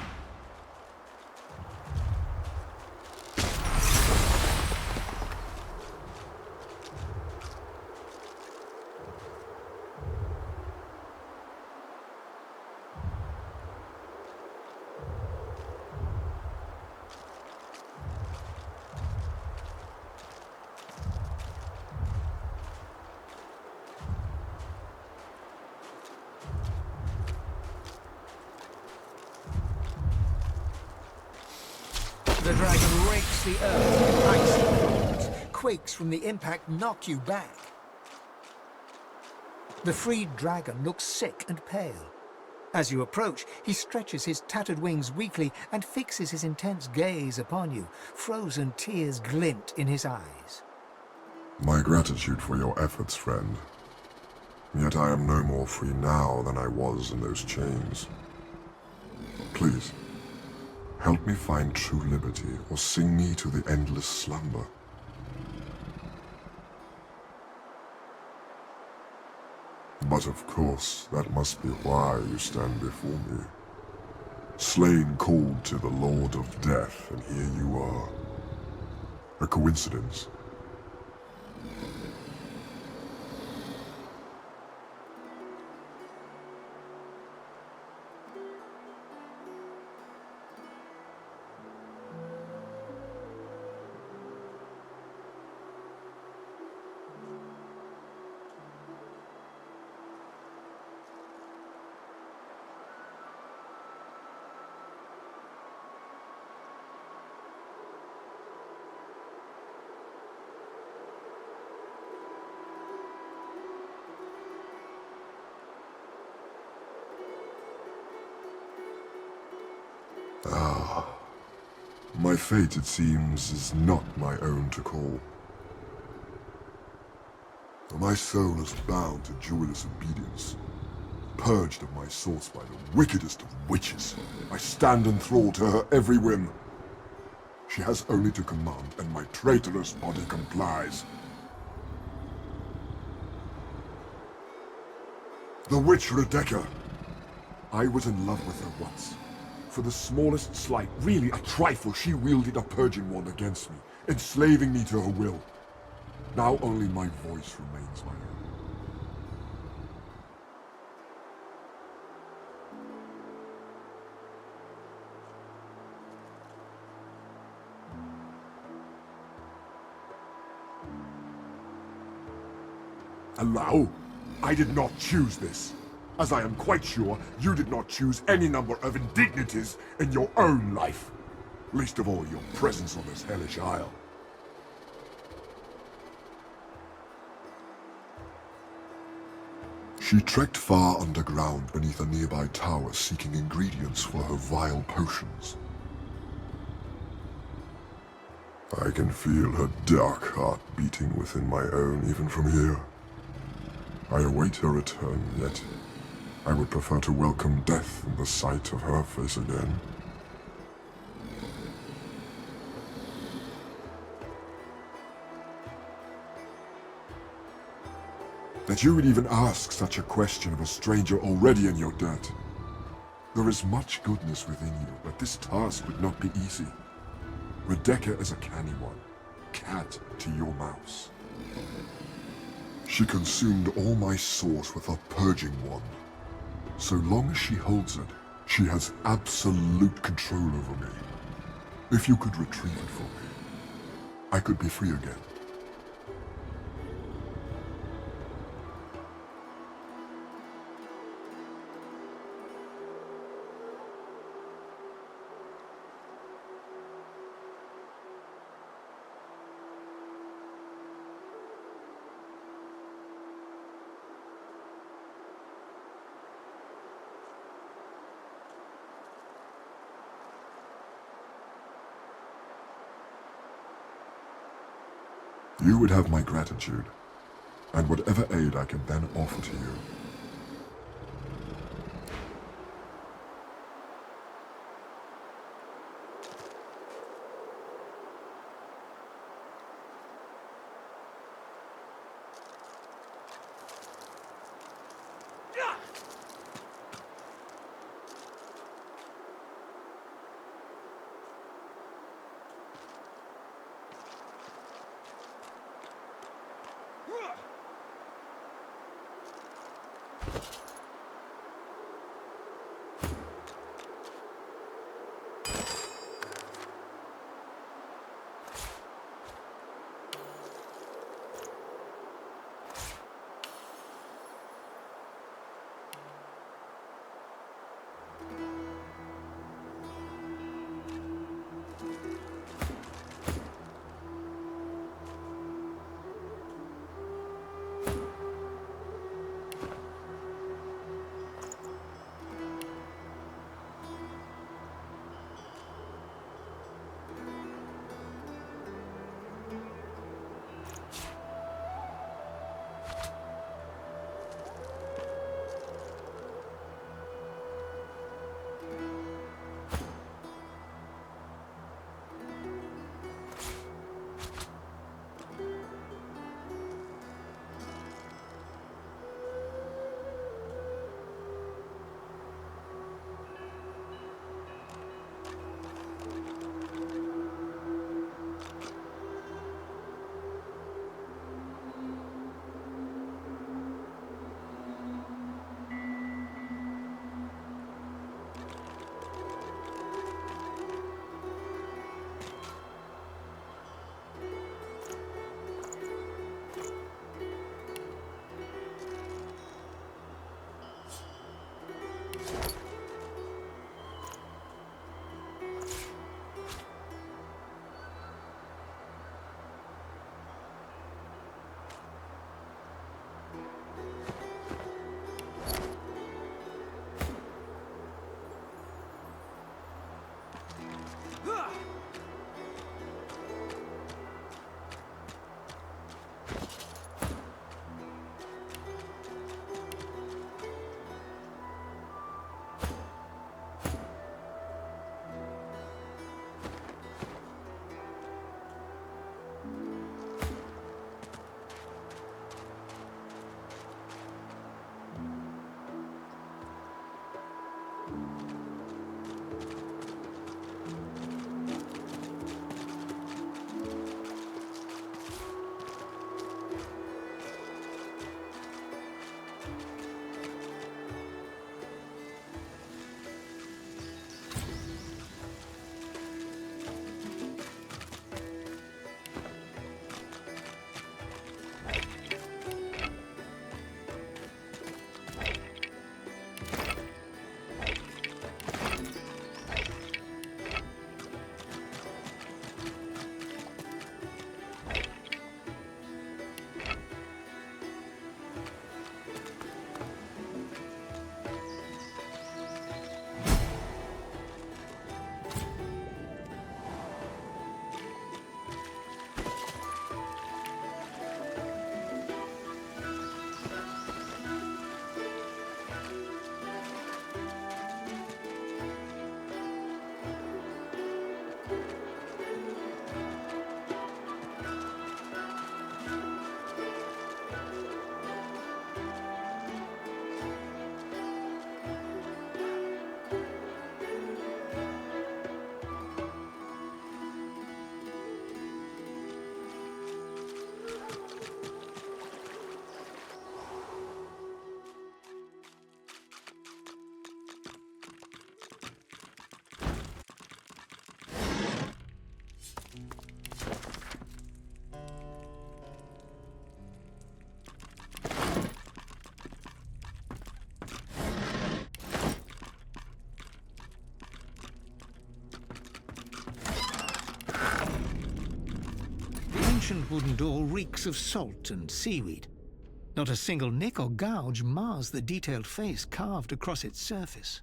The dragon rakes the earth with icy claws. Quakes from the impact knock you back. The freed dragon looks sick and pale. As you approach, he stretches his tattered wings weakly and fixes his intense gaze upon you. Frozen tears glint in his eyes. My gratitude for your efforts, friend. Yet I am no more free now than I was in those chains. Please, help me find true liberty, or sing me to the endless slumber. But of course, that must be why you stand before me. Slain called to the Lord of Death, and here you are. A coincidence? Ah, my fate, it seems, is not my own to call. My soul is bound to joyless obedience. Purged of my source by the wickedest of witches, I stand in thrall to her every whim. She has only to command, and my traitorous body complies. The witch Rebecca. I was in love with her once. For the smallest slight, really a trifle, she wielded a purging wand against me, enslaving me to her will. Now only my voice remains my own. Allow? I did not choose this. As I am quite sure, you did not choose any number of indignities in your own life. Least of all your presence on this hellish isle. She trekked far underground beneath a nearby tower seeking ingredients for her vile potions. I can feel her dark heart beating within my own even from here. I await her return, yet I would prefer to welcome death in the sight of her face again. That you would even ask such a question of a stranger already in your debt. There is much goodness within you, but this task would not be easy. Rebecca is a canny one, cat to your mouse. She consumed all my source with her purging wand. So long as she holds it, she has absolute control over me. If you could retrieve it for me, I could be free again. You would have my gratitude, and whatever aid I can then offer to you. ancient wooden door reeks of salt and seaweed. Not a single nick or gouge mars the detailed face carved across its surface.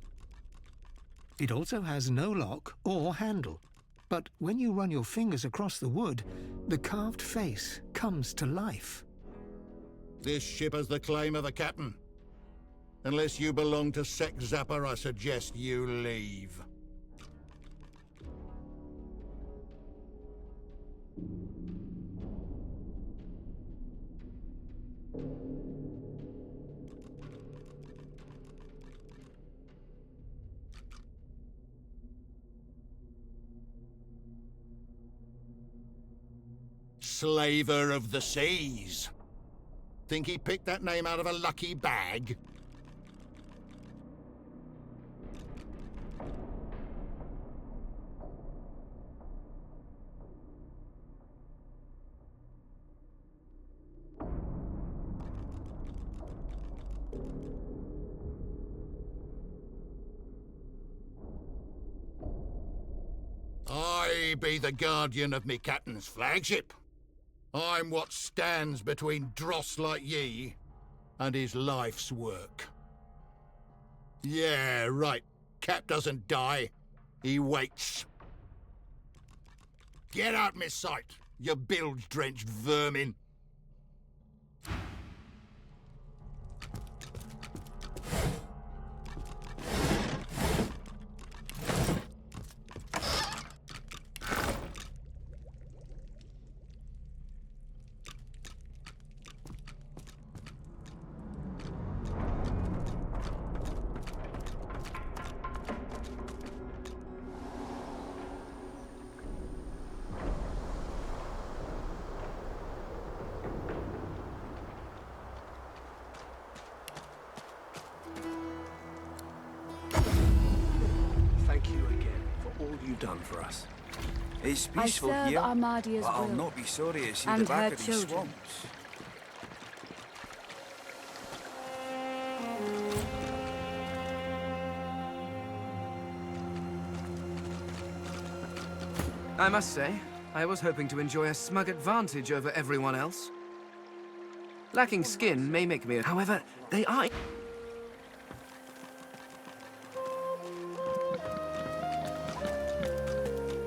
It also has no lock or handle, but when you run your fingers across the wood, the carved face comes to life. This ship has the claim of a captain. Unless you belong to Sec Zappa, I suggest you leave. Slaver of the Seas. Think he picked that name out of a lucky bag? me be the guardian of me captain's flagship. I'm what stands between dross like ye and his life's work. Yeah, right. Cap doesn't die. He waits. Get out my sight, you bilge-drenched vermin. Thank you again for all you've done for us. It's peaceful I serve here, Armadia's but I'll will, not be sorry to see and the back her of these children. swamps. I must say, I was hoping to enjoy a smug advantage over everyone else. Lacking skin may make me... However, they are...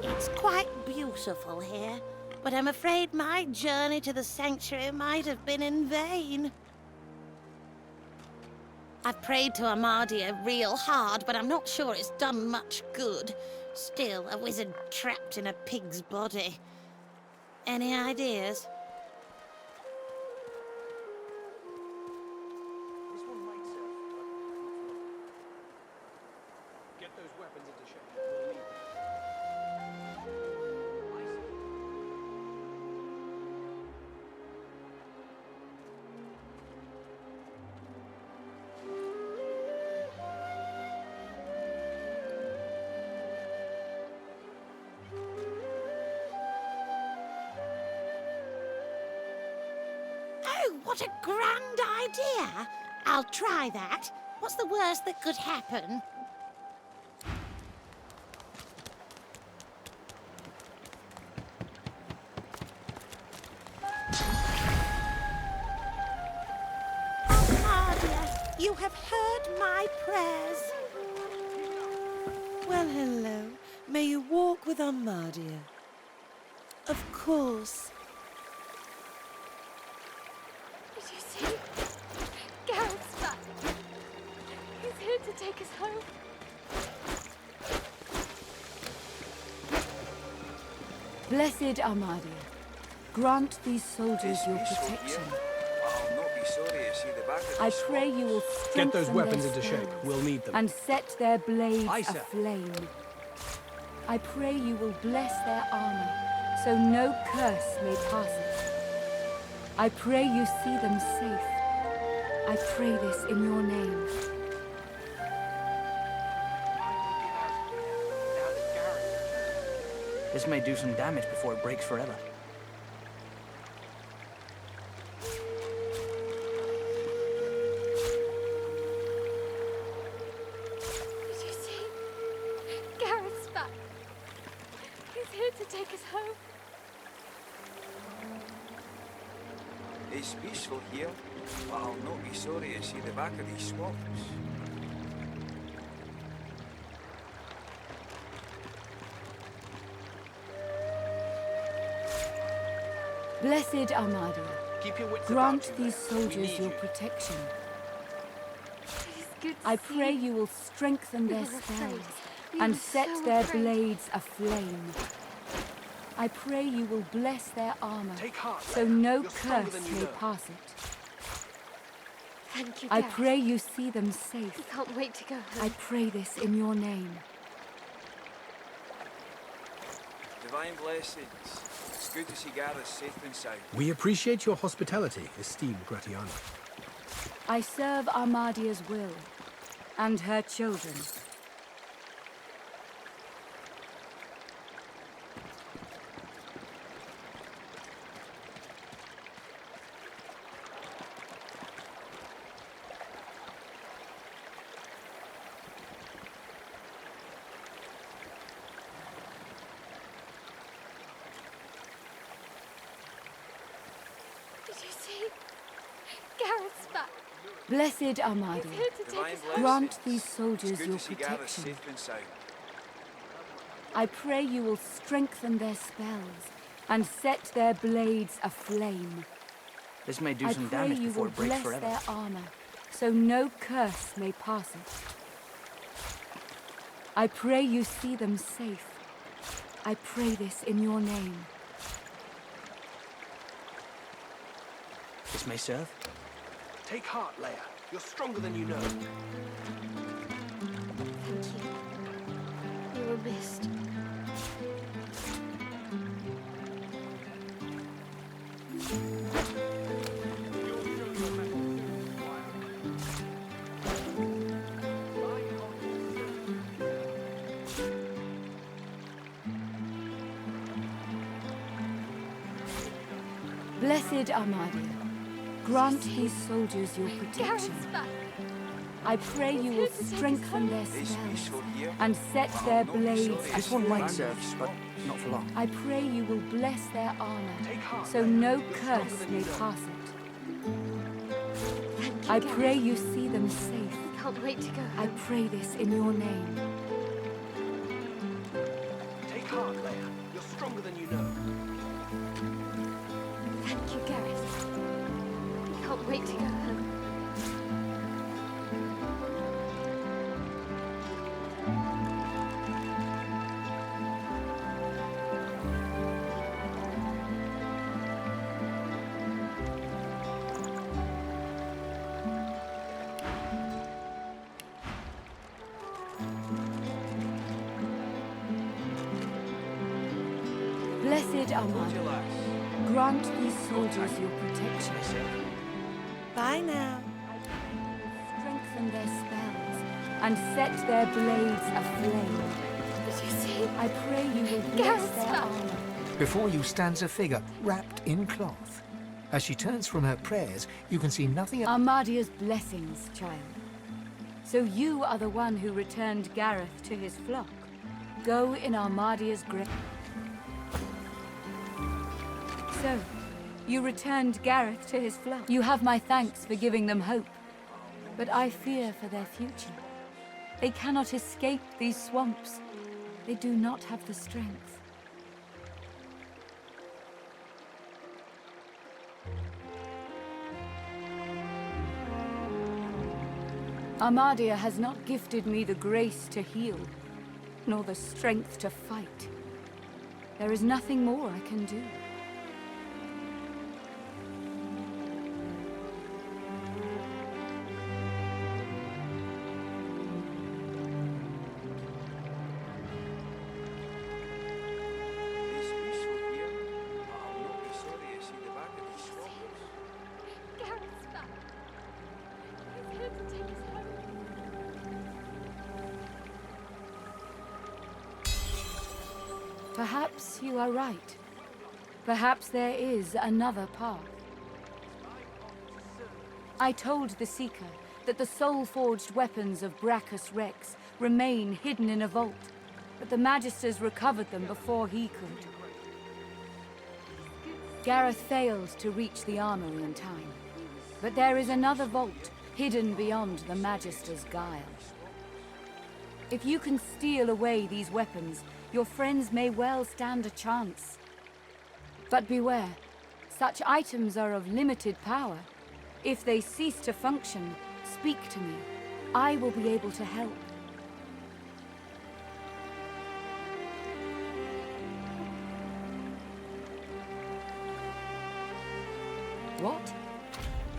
It's quite beautiful here, but I'm afraid my journey to the sanctuary might have been in vain. I've prayed to Armadia real hard, but I'm not sure it's done much good. Still, a wizard trapped in a pig's body. Any ideas? This one might serve, but not for long. Get those weapons into shape. We'll need them. Oh, what a grand idea! I'll try that. What's the worst that could happen? Armadia, you have heard my prayers. Well, hello. May you walk with Armadia. Of course. Did you see? Garrett's back. He's here to take us home. Blessed Armadia, grant these soldiers your protection. I'll not be sorry to see the back of I these pray you will strengthen Get those weapons their into shape. spells We'll need them. and set their blades Aye, sir. aflame. I pray you will bless their armor, so no curse may pass it. I pray you see them safe. I pray this in your name. This may do some damage before it breaks forever. Did you see? Garrett's back. He's here to take us home. It's peaceful here, but I'll not be sorry to see the back of these swamps. Blessed Armadia, Keep your wits grant about you these there. We soldiers need your you. protection. It is good to I see pray you. you will strengthen We their were afraid. spells We and were set so their afraid. blades aflame. I pray you will bless their armor, Take heart, so lad. no You're stronger curse than you may know. pass it. Thank you, I Garrett. pray you see them safe. We can't wait to go home. I pray this in your name. Divine blessings. It's good to see Gareth safe and sound. We appreciate your hospitality, esteemed Gratiana. I serve Armadia's will and her children. see? Gareth's back. Blessed Armadia, He's here to take us home. grant these soldiers your protection. I pray you will strengthen their spells and set their blades aflame. This may do some damage before it breaks I pray you will forever. bless their armor, so no curse may pass it. I pray you see them safe. I pray this in your name. This may serve. Take heart, Leia. You're stronger than you know. Thank you. You were missed. Blessed Armadia, grant these soldiers your protection. I pray you will strengthen their spells and set their blades This one might aflame. serve, but not for long. I pray you will bless their armor, so no curse may pass it. I pray you see them safe. I can't wait to go home. I pray this in your name. Take heart, Leia. You're stronger than you know. Thank you, Gareth. I can't wait to go home. Blessed Armadia, grant these soldiers your protection. Bye now. Strengthen their spells and set their blades aflame. Did you see? I pray you will bless Gareth's their back. armor. Before you stands a figure wrapped in cloth. As she turns from her prayers, you can see nothing. Armadia's blessings, child. So you are the one who returned Gareth to his flock. Go in Armadia's grip. So, you returned Gareth to his flock. You have my thanks for giving them hope. But I fear for their future. They cannot escape these swamps. They do not have the strength. Armadia has not gifted me the grace to heal, nor the strength to fight. There is nothing more I can do. Gareth's back. He's here to take us home. Perhaps you are right. Perhaps there is another path. I told the Seeker that the soul-forged weapons of Brachus Rex remain hidden in a vault, but the Magisters recovered them before he could. Gareth failed to reach the armory in time, but there is another vault hidden beyond the Magister's guile. If you can steal away these weapons, your friends may well stand a chance. But beware, such items are of limited power. If they cease to function, speak to me. I will be able to help. What?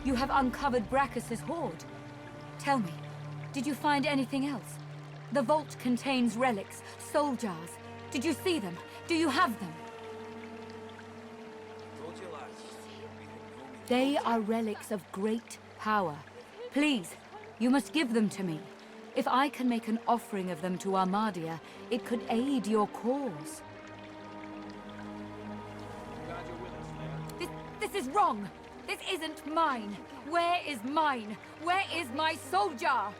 You have uncovered Brachus's hoard. Tell me, did you find anything else? The vault contains relics, soul jars. Did you see them? Do you have them? They are relics of great power. Please, you must give them to me. If I can make an offering of them to Armadia, it could aid your cause. This is wrong. This isn't mine. Where is mine? Where is my soul jar?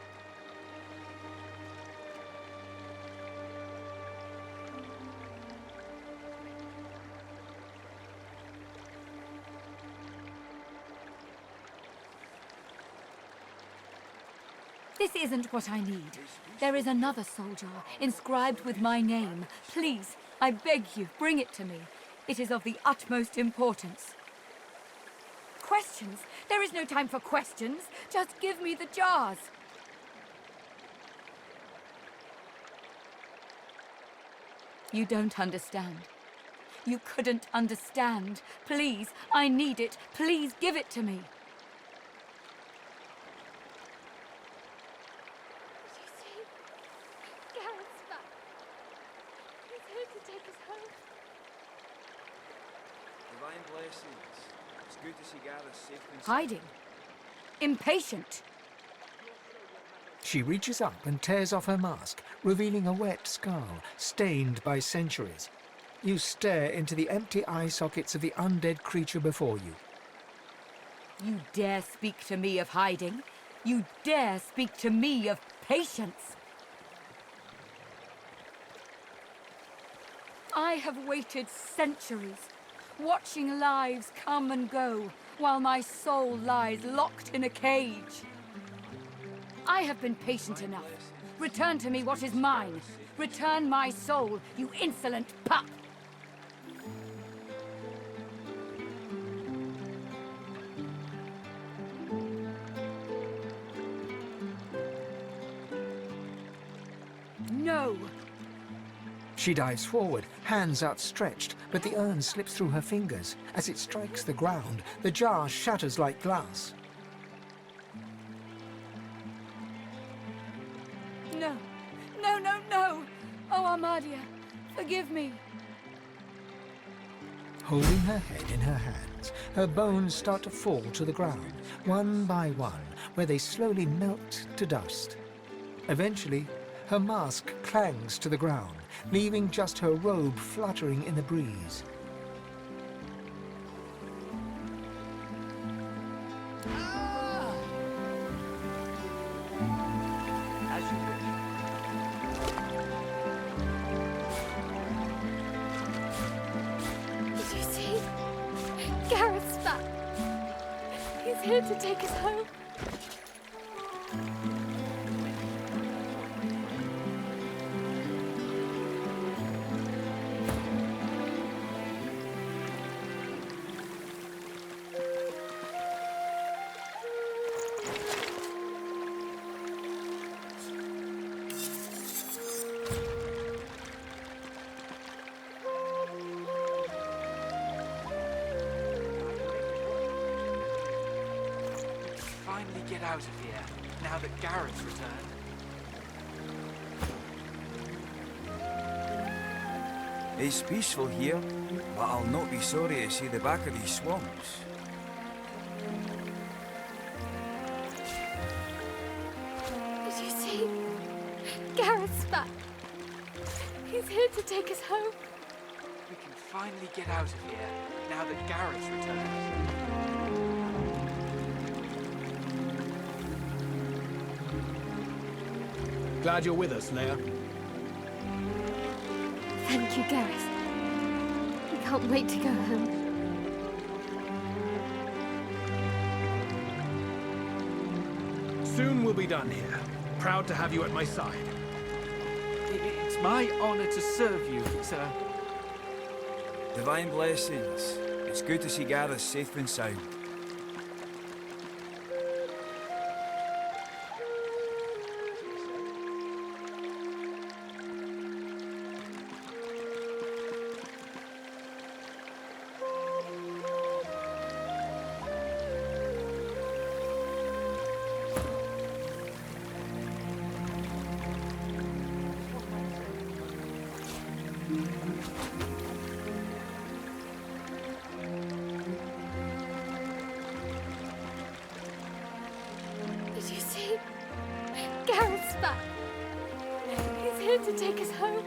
This isn't what I need. There is another soul jar, inscribed with my name. Please, I beg you, bring it to me. It is of the utmost importance. Questions? There is no time for questions. Just give me the jars. You don't understand. You couldn't understand. Please, I need it. Please give it to me. Did you see? Garrett's back. He's here to take us home. Divine blessings. It's good to see Gareth safe and sound. Hiding. Impatient. She reaches up and tears off her mask, revealing a wet skull, stained by centuries. You stare into the empty eye sockets of the undead creature before you. You dare speak to me of hiding? You dare speak to me of patience? I have waited centuries, watching lives come and go, while my soul lies locked in a cage. I have been patient enough. Return to me what is mine. Return my soul, you insolent pup! No! She dives forward, hands outstretched, but the urn slips through her fingers. As it strikes the ground, the jar shatters like glass. No! No, no, no! Oh, Armadia, forgive me. Holding her head in her hands, her bones start to fall to the ground, one by one, where they slowly melt to dust. Eventually, her mask clangs to the ground, leaving just her robe fluttering in the breeze. As you wish. Did you see? Garrett's back. He's here to take us home. Finally get out of here, now that Garrett's returned. It's peaceful here, but I'll not be sorry to see the back of these swamps. Did you see? Garrett's back. He's here to take us home. We can finally get out of here, now that Garrett's returned. Glad you're with us, Leia. Thank you, Gareth. We can't wait to go home. Soon we'll be done here. Proud to have you at my side. It's my honor to serve you, sir. Divine blessings. It's good to see Gareth safe and sound. Did you see? Garrett's back. He's here to take us home.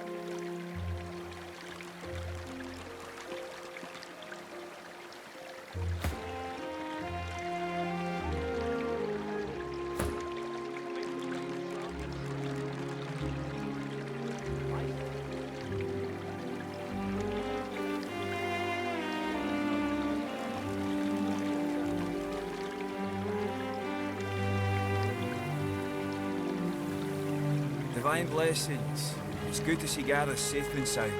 Divine blessings. It's good to see Gareth safe and sound.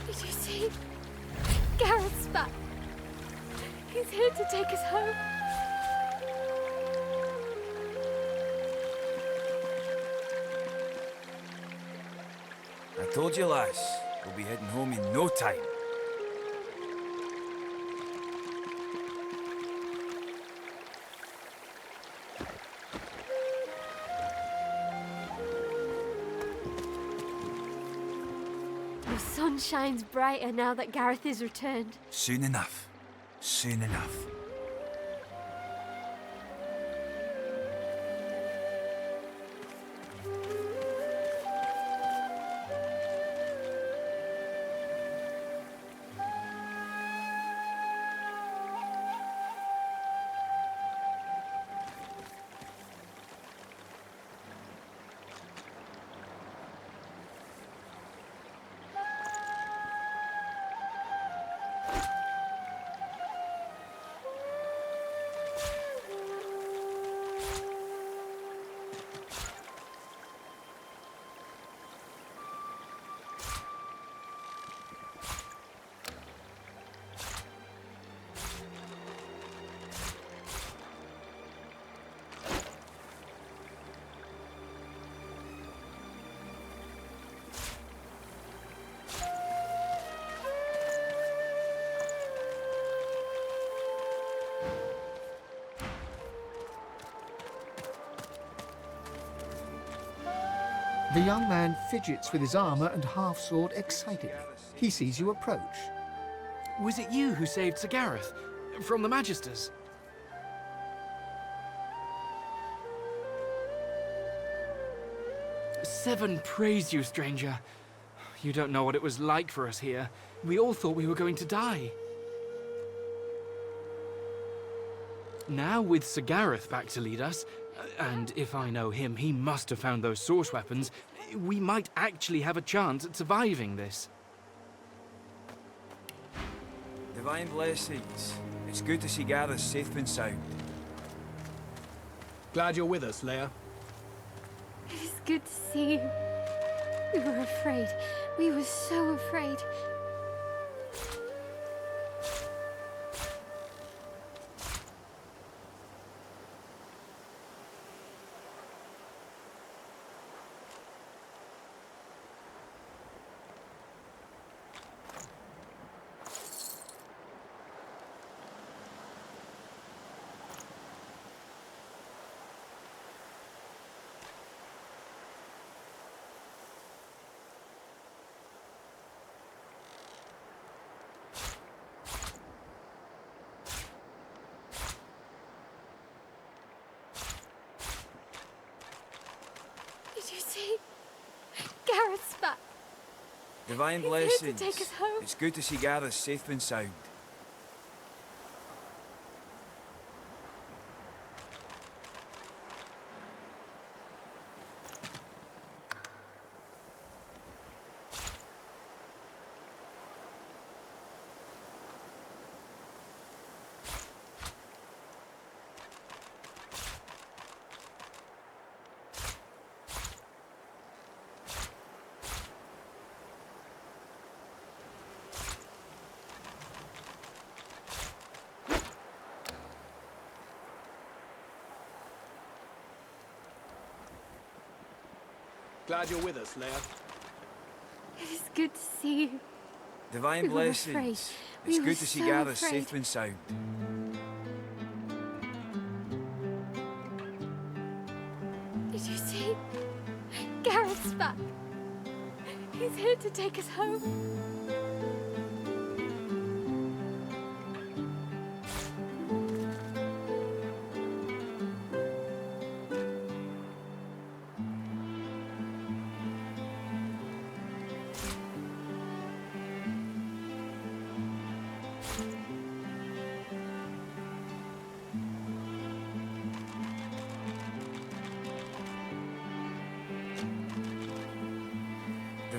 Did you see? Gareth's back. He's here to take us home. I told you, lass. We'll be heading home in no time. The sun shines brighter now that Gareth is returned. Soon enough. Soon enough. The young man fidgets with his armor and half-sword excitedly. He sees you approach. Was it you who saved Sir Gareth? From the Magisters? Seven praise you, stranger. You don't know what it was like for us here. We all thought we were going to die. Now with Sir Gareth back to lead us, and if I know him, he must have found those source weapons, we might actually have a chance at surviving this. Divine blessings. It's good to see Gareth safe and sound. Glad you're with us, Leia. It is good to see you. We were afraid. We were so afraid. Did you see? Gareth's back. Divine He's here to blessings. take us home. It's good to see Gareth safe and sound. Glad you're with us, Leia. It is good to see you. Divine We were afraid. blessings. We It's were good to see so Gareth afraid. safe and sound. Did you see? Gareth's back. He's here to take us home.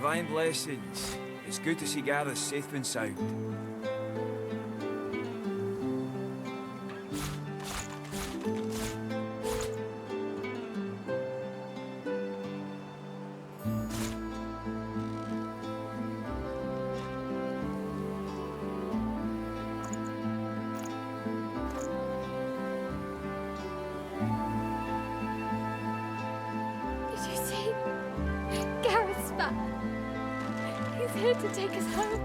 Divine blessings. It's good to see Gareth safe and sound. Did you see? Gareth's back. He's here to take us home.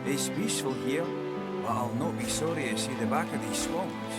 It's peaceful here, but I'll not be sorry to see the back of these swamps.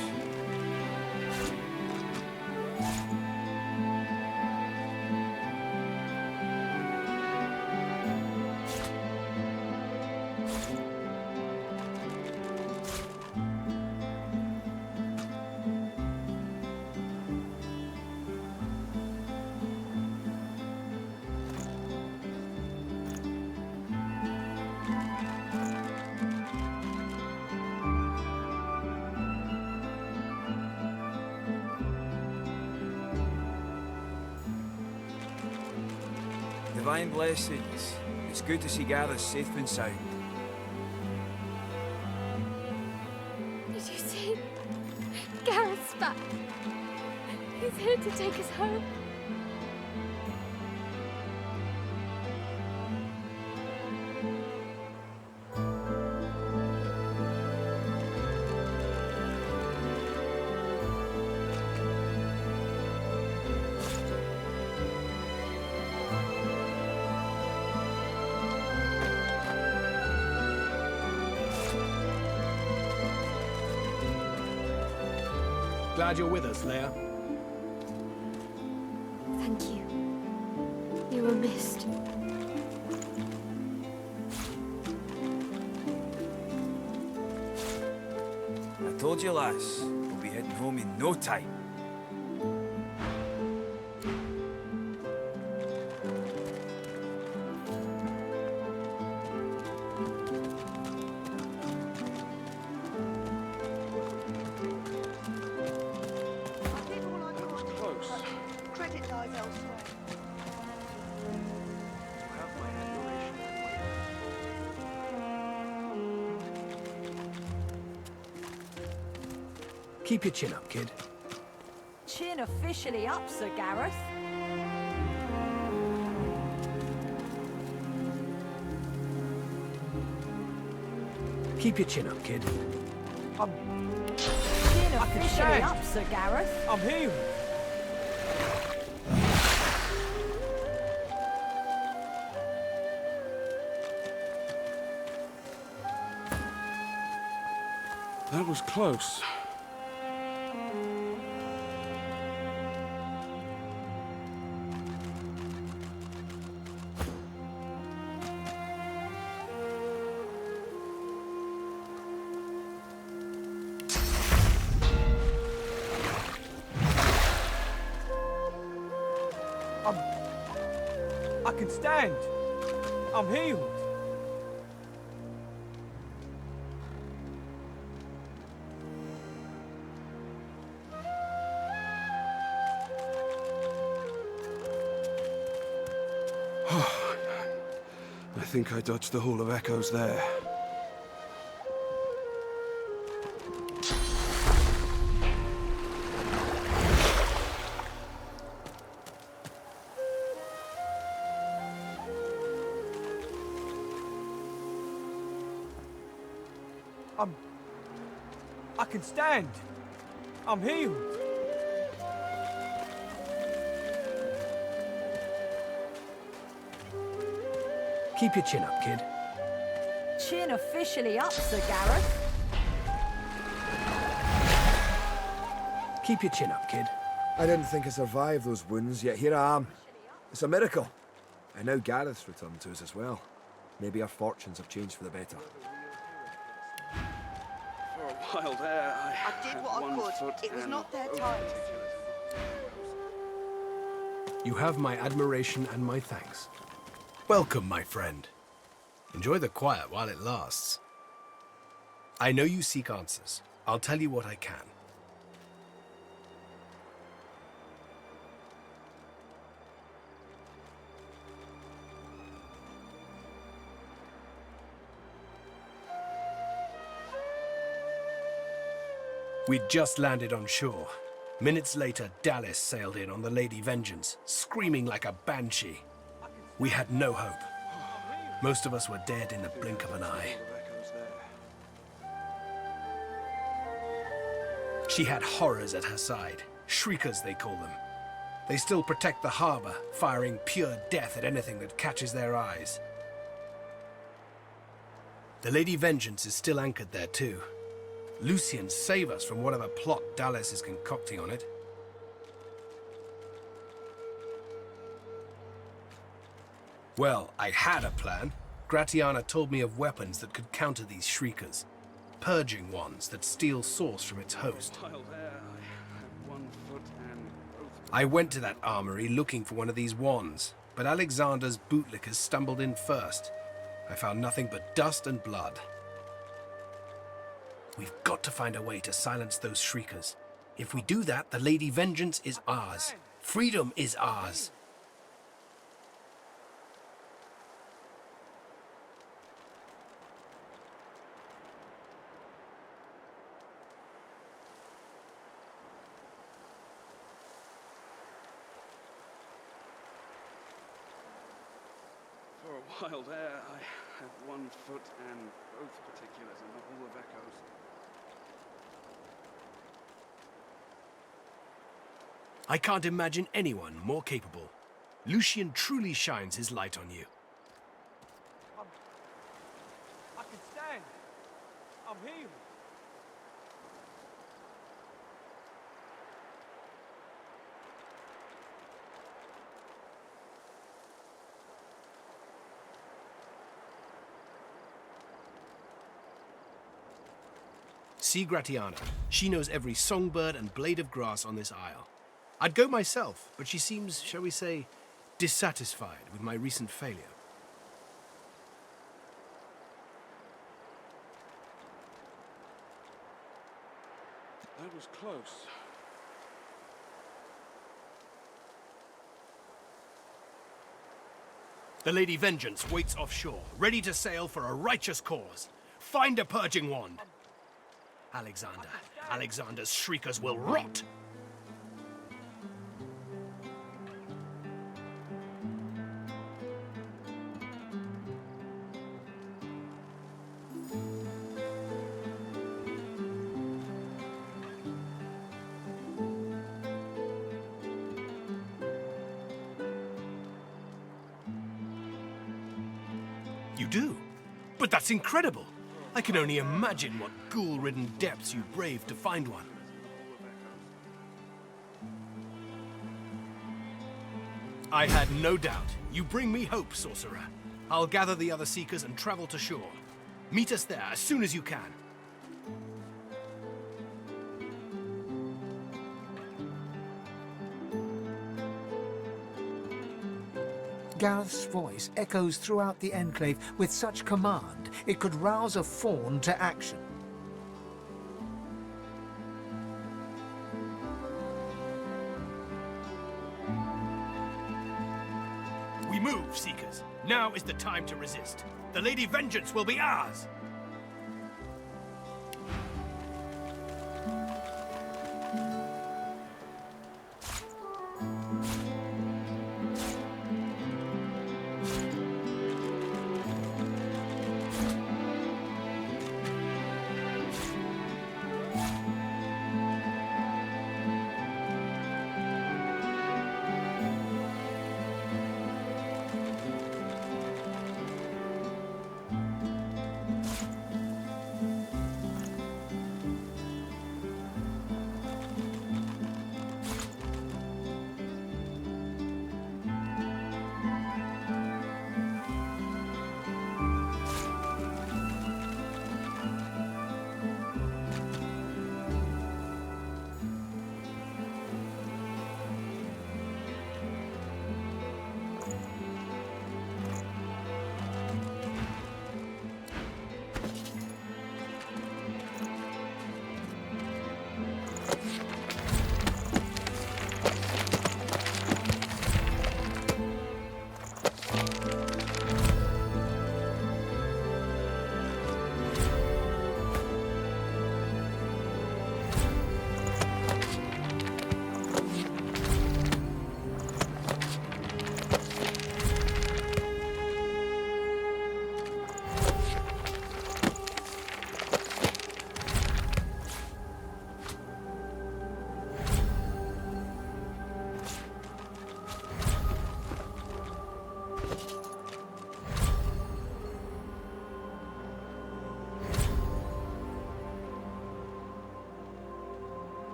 Divine blessings. It's good to see Gareth safe and sound. Did you see? Gareth's back. He's here to take us home. Glad you're with us, Leia. Thank you. You were missed. I told you, lass, we'll be heading home in no time. Credit lies elsewhere. Keep your chin up, kid. Chin officially up, Sir Gareth. Keep your chin up, kid. Chin officially stand. up, Sir Gareth. I'm healed. That was close. I can stand. I'm healed. I think I dodged the Hall of Echoes there. I can stand. I'm healed. Keep your chin up, kid. Chin officially up, Sir Gareth. Keep your chin up, kid. I didn't think I survived those wounds, yet here I am. It's a miracle. And now Gareth's returned to us as well. Maybe our fortunes have changed for the better. For a while there, I did what I could. It was not their time. You have my admiration and my thanks. Welcome, my friend. Enjoy the quiet while it lasts. I know you seek answers. I'll tell you what I can. We'd just landed on shore. Minutes later, Dallas sailed in on the Lady Vengeance, screaming like a banshee. We had no hope. Most of us were dead in the blink of an eye. She had horrors at her side. Shriekers, they call them. They still protect the harbor, firing pure death at anything that catches their eyes. The Lady Vengeance is still anchored there too. Lucian, save us from whatever plot Dallas is concocting on it. Well, I had a plan. Gratiana told me of weapons that could counter these shriekers. Purging ones that steal source from its host. I went to that armory looking for one of these wands, but Alexander's bootlickers stumbled in first. I found nothing but dust and blood. We've got to find a way to silence those shriekers. If we do that, the Lady Vengeance is ours. Freedom is ours. For a while there, I had one foot and both particulars in the Hall of Echoes. I can't imagine anyone more capable. Lucian truly shines his light on you. I can stand. I'm healed. See Gratiana. She knows every songbird and blade of grass on this isle. I'd go myself, but she seems, shall we say, dissatisfied with my recent failure. That was close. The Lady Vengeance waits offshore, ready to sail for a righteous cause. Find a purging wand. Alexander's shriekers will rot. You do? But that's incredible! I can only imagine what ghoul-ridden depths you braved to find one. I had no doubt. You bring me hope, sorcerer. I'll gather the other seekers and travel to shore. Meet us there as soon as you can. Gareth's voice echoes throughout the Enclave with such command, it could rouse a fawn to action. We move, Seekers. Now is the time to resist. The Lady Vengeance will be ours!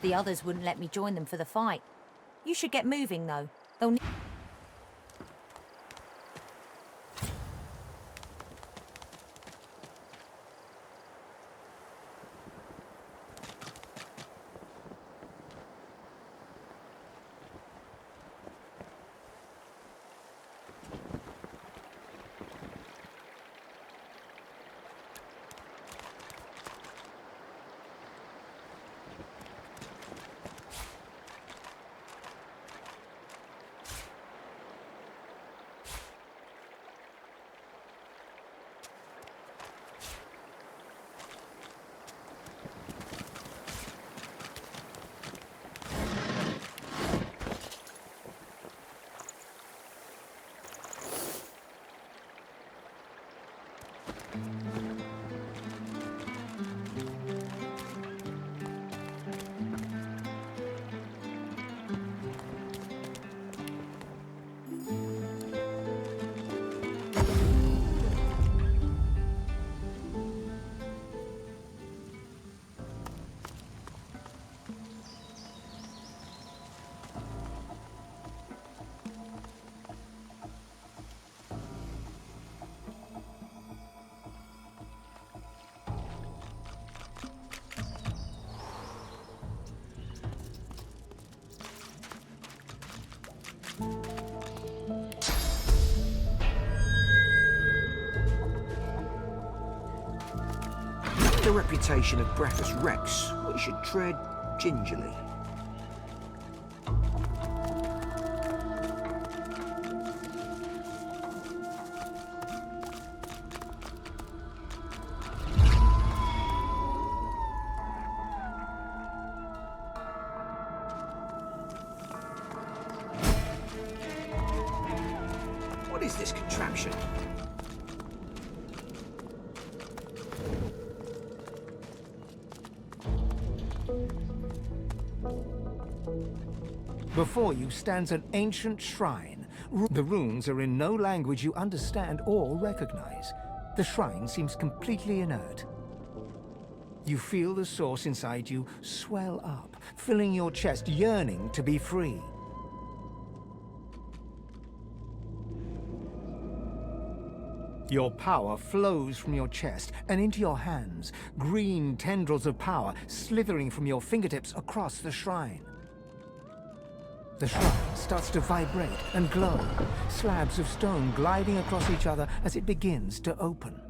The others wouldn't let me join them for the fight. You should get moving, though. They'll need... The reputation of Brachus Rex, we should tread gingerly. What is this contraption? Before you stands an ancient shrine. The runes are in no language you understand or recognize. The shrine seems completely inert. You feel the source inside you swell up, filling your chest, yearning to be free. Your power flows from your chest and into your hands, green tendrils of power slithering from your fingertips across the shrine. The shrine starts to vibrate and glow, slabs of stone gliding across each other as it begins to open.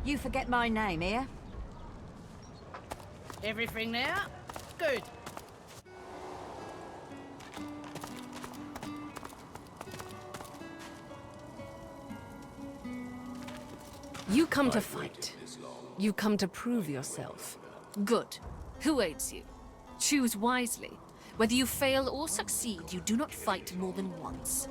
You forget my name, here? Everything there? Good. You come to fight. You come to prove yourself. Good. Who aids you? Choose wisely. Whether you fail or succeed, you do not fight more than once.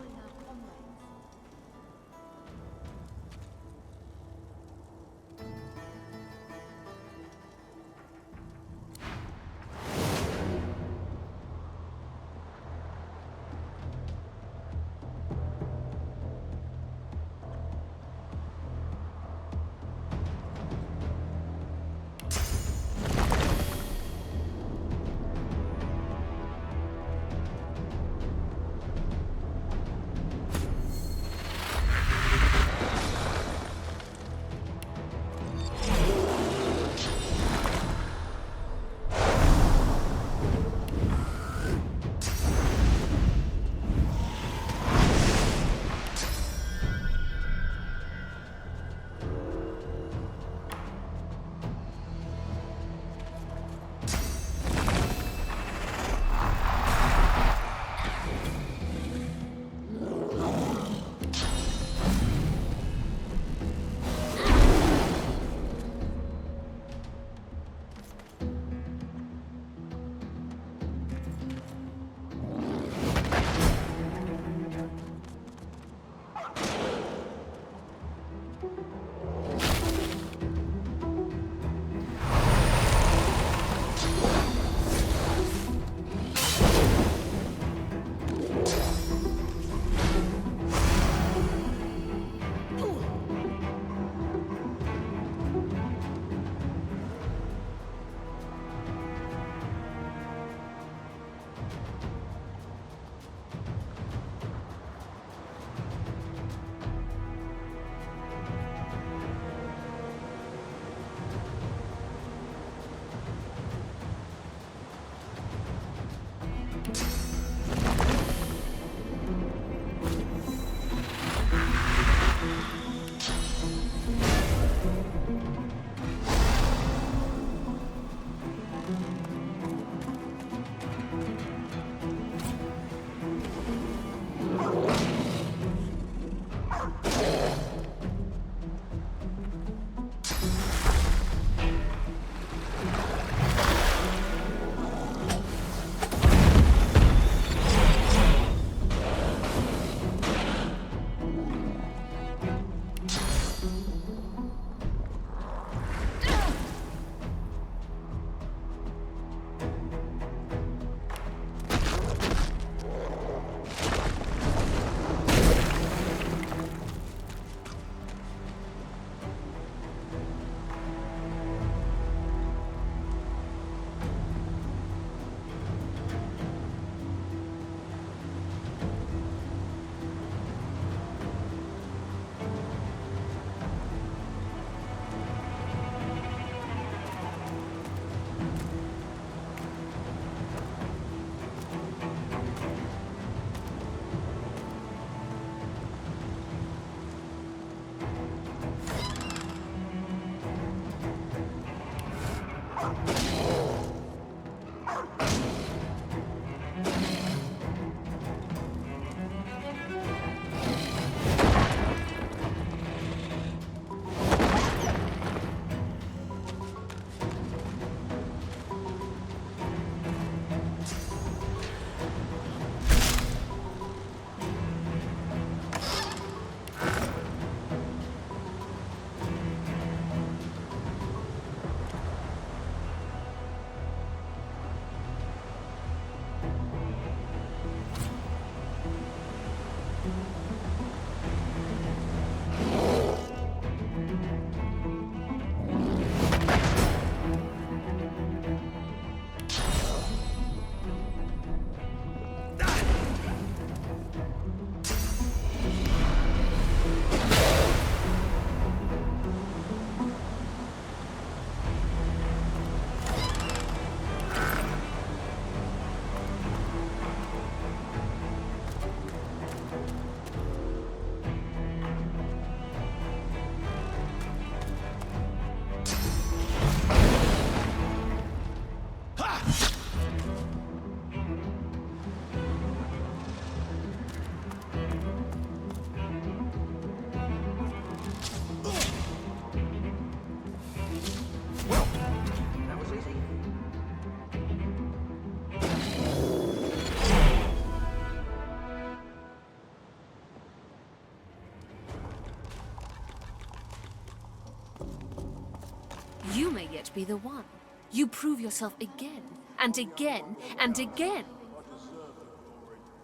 might be the one. You prove yourself again, and again, and again.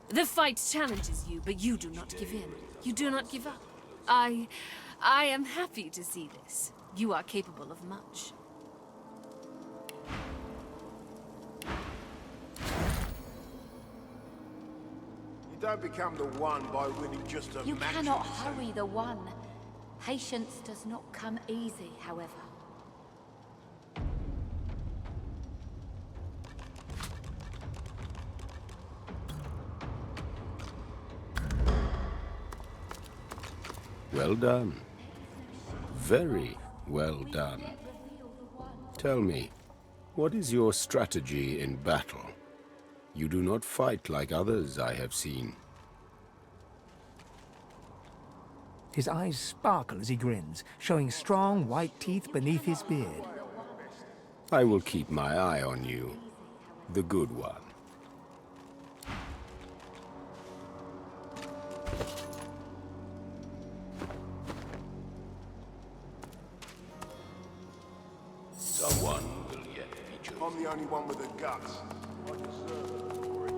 The fight challenges you, but you do not give in. You do not give up. I am happy to see this. You are capable of much. You don't become the one by winning just a You match. cannot hurry the one. Patience does not come easy, however. Well done. Very well done. Tell me, what is your strategy in battle? You do not fight like others I have seen. His eyes sparkle as he grins, showing strong white teeth beneath his beard. I will keep my eye on you, the good one. Someone will yet be chosen. I'm the only one with the guts. I deserve the glory.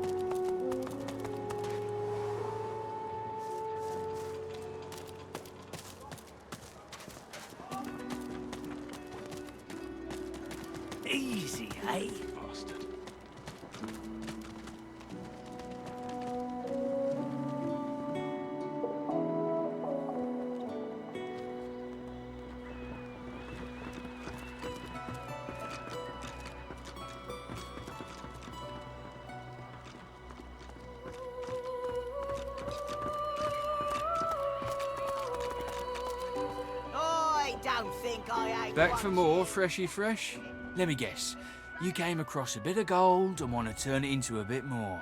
Easy, eh? Bastard. I don't think I ain't Back for more, freshy fresh? Let me guess. You came across a bit of gold and want to turn it into a bit more.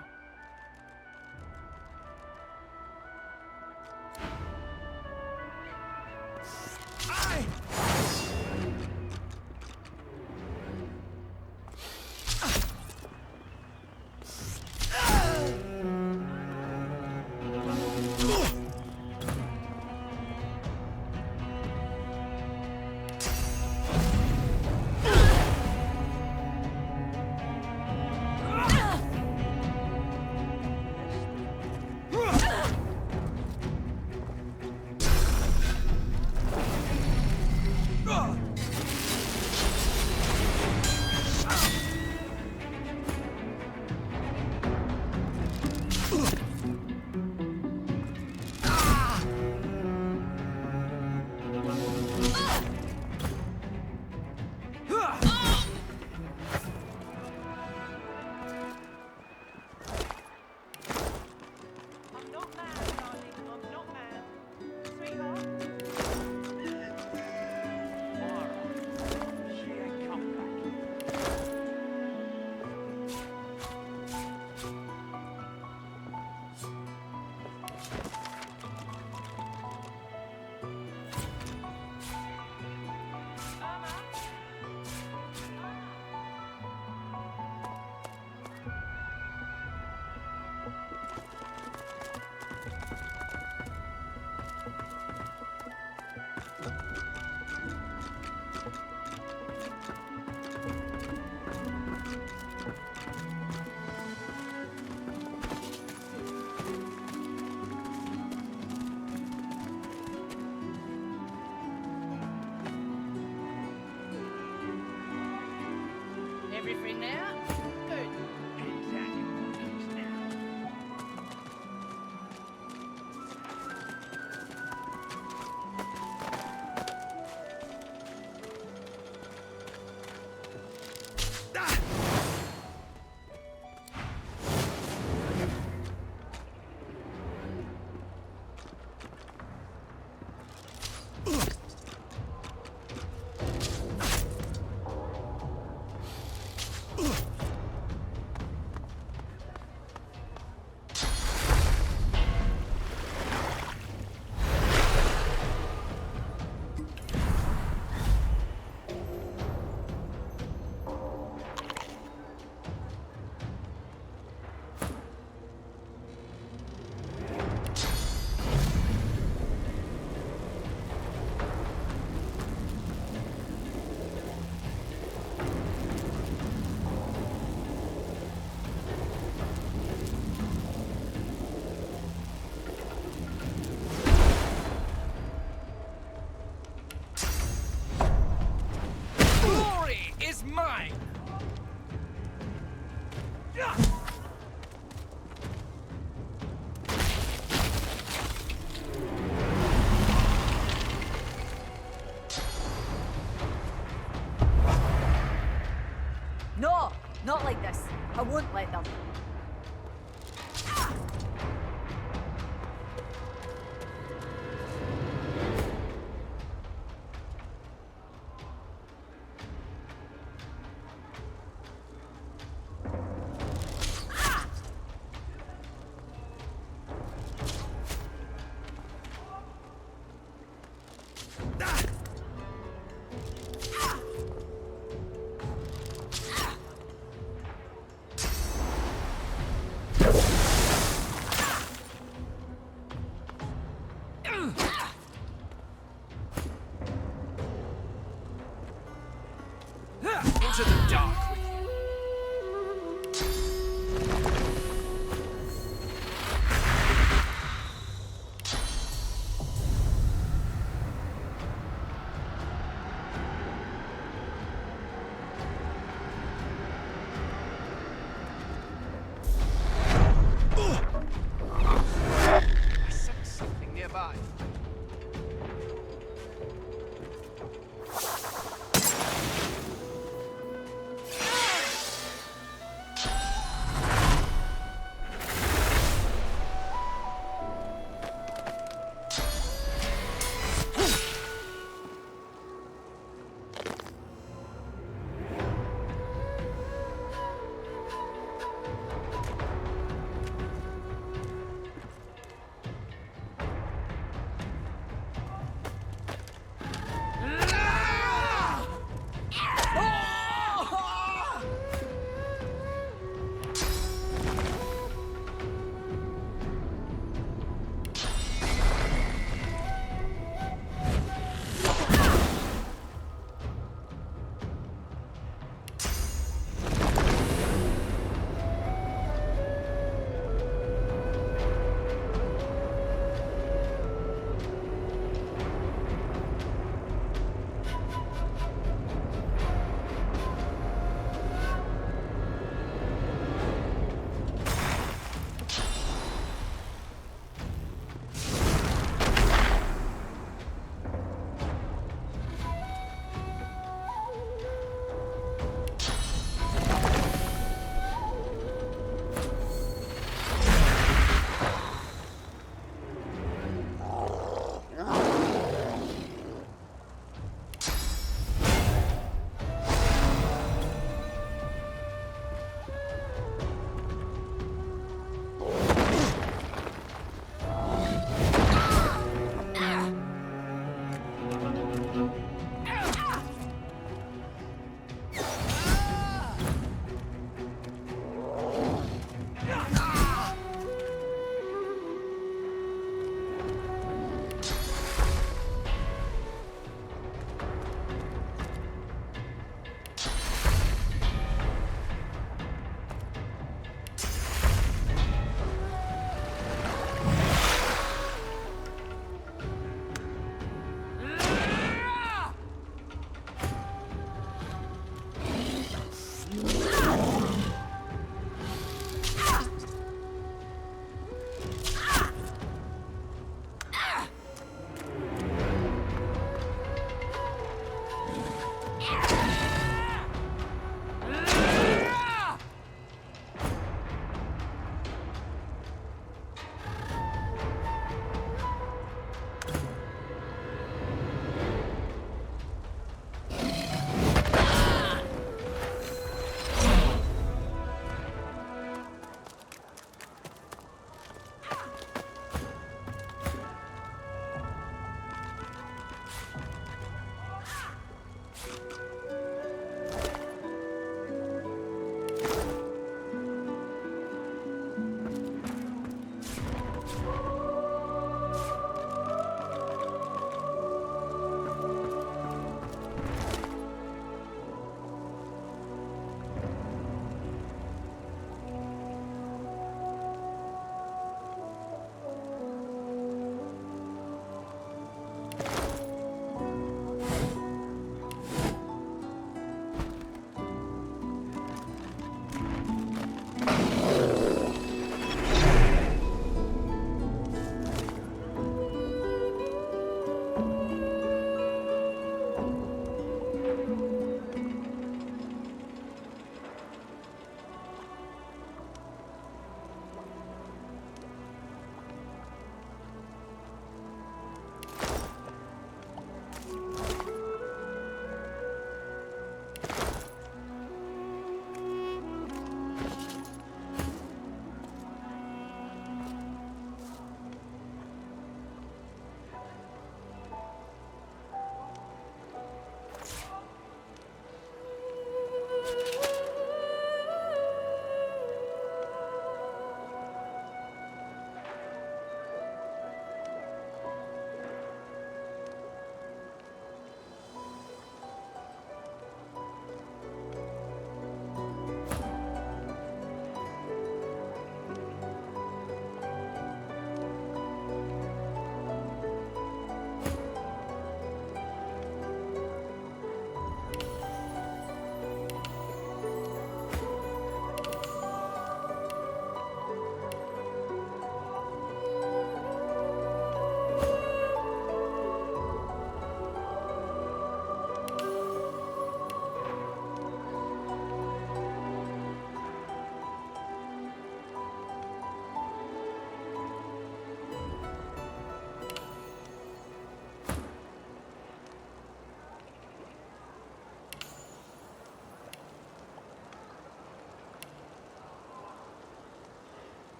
No, not like this. I won't let them.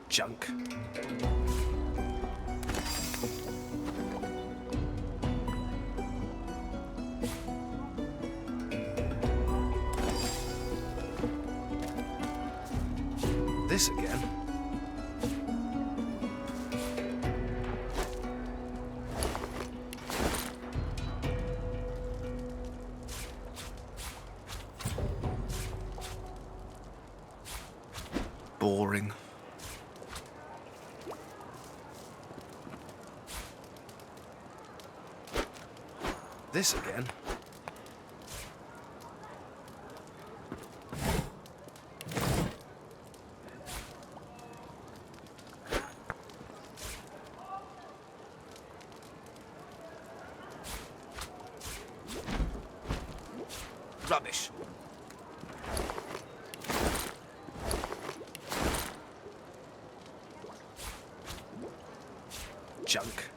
Junk. This again. Boring. This again. Rubbish. Junk.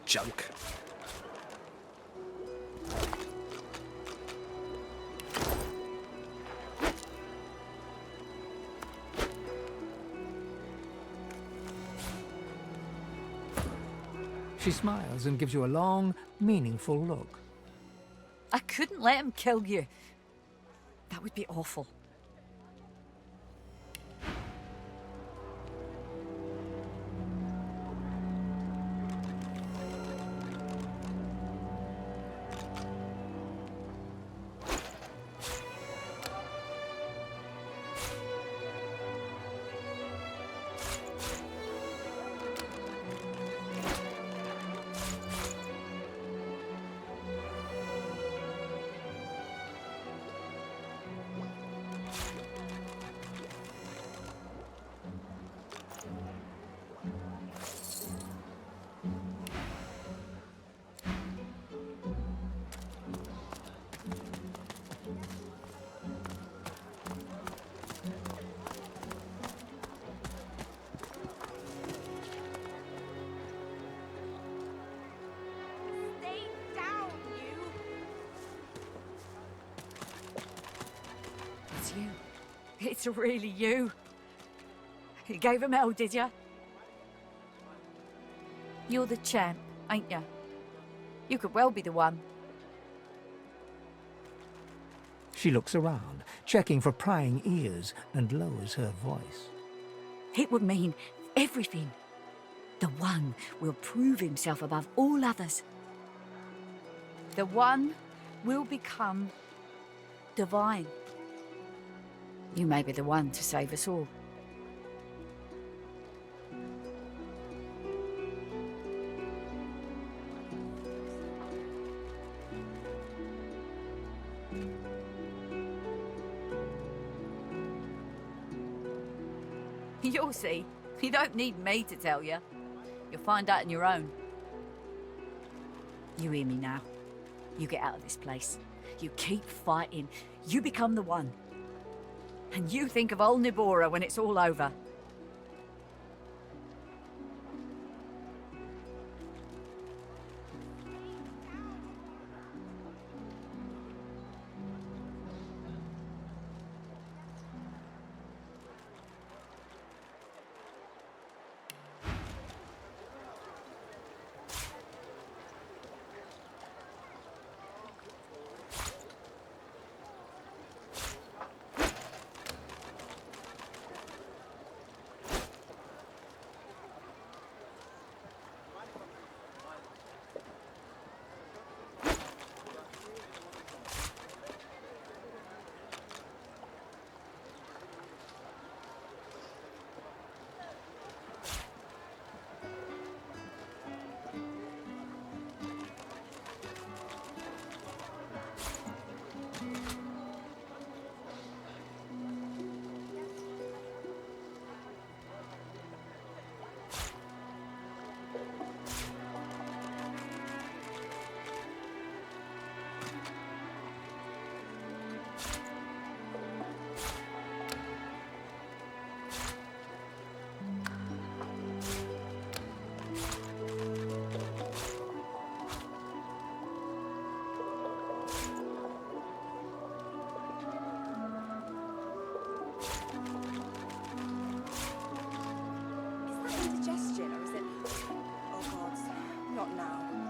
Junk. She smiles and gives you a long, meaningful look. I couldn't let him kill you. That would be awful. It's you. It's really you. You gave him hell, did you? You're the champ, ain't you? You could well be the one. She looks around, checking for prying ears, and lowers her voice. It would mean everything. The one will prove himself above all others. The one will become divine. You may be the one to save us all. You'll see. You don't need me to tell you. You'll find out on your own. You hear me now? You get out of this place. You keep fighting. You become the one. And you think of old Nibora when it's all over. Indigestion, or is it... Oh, God. Not now.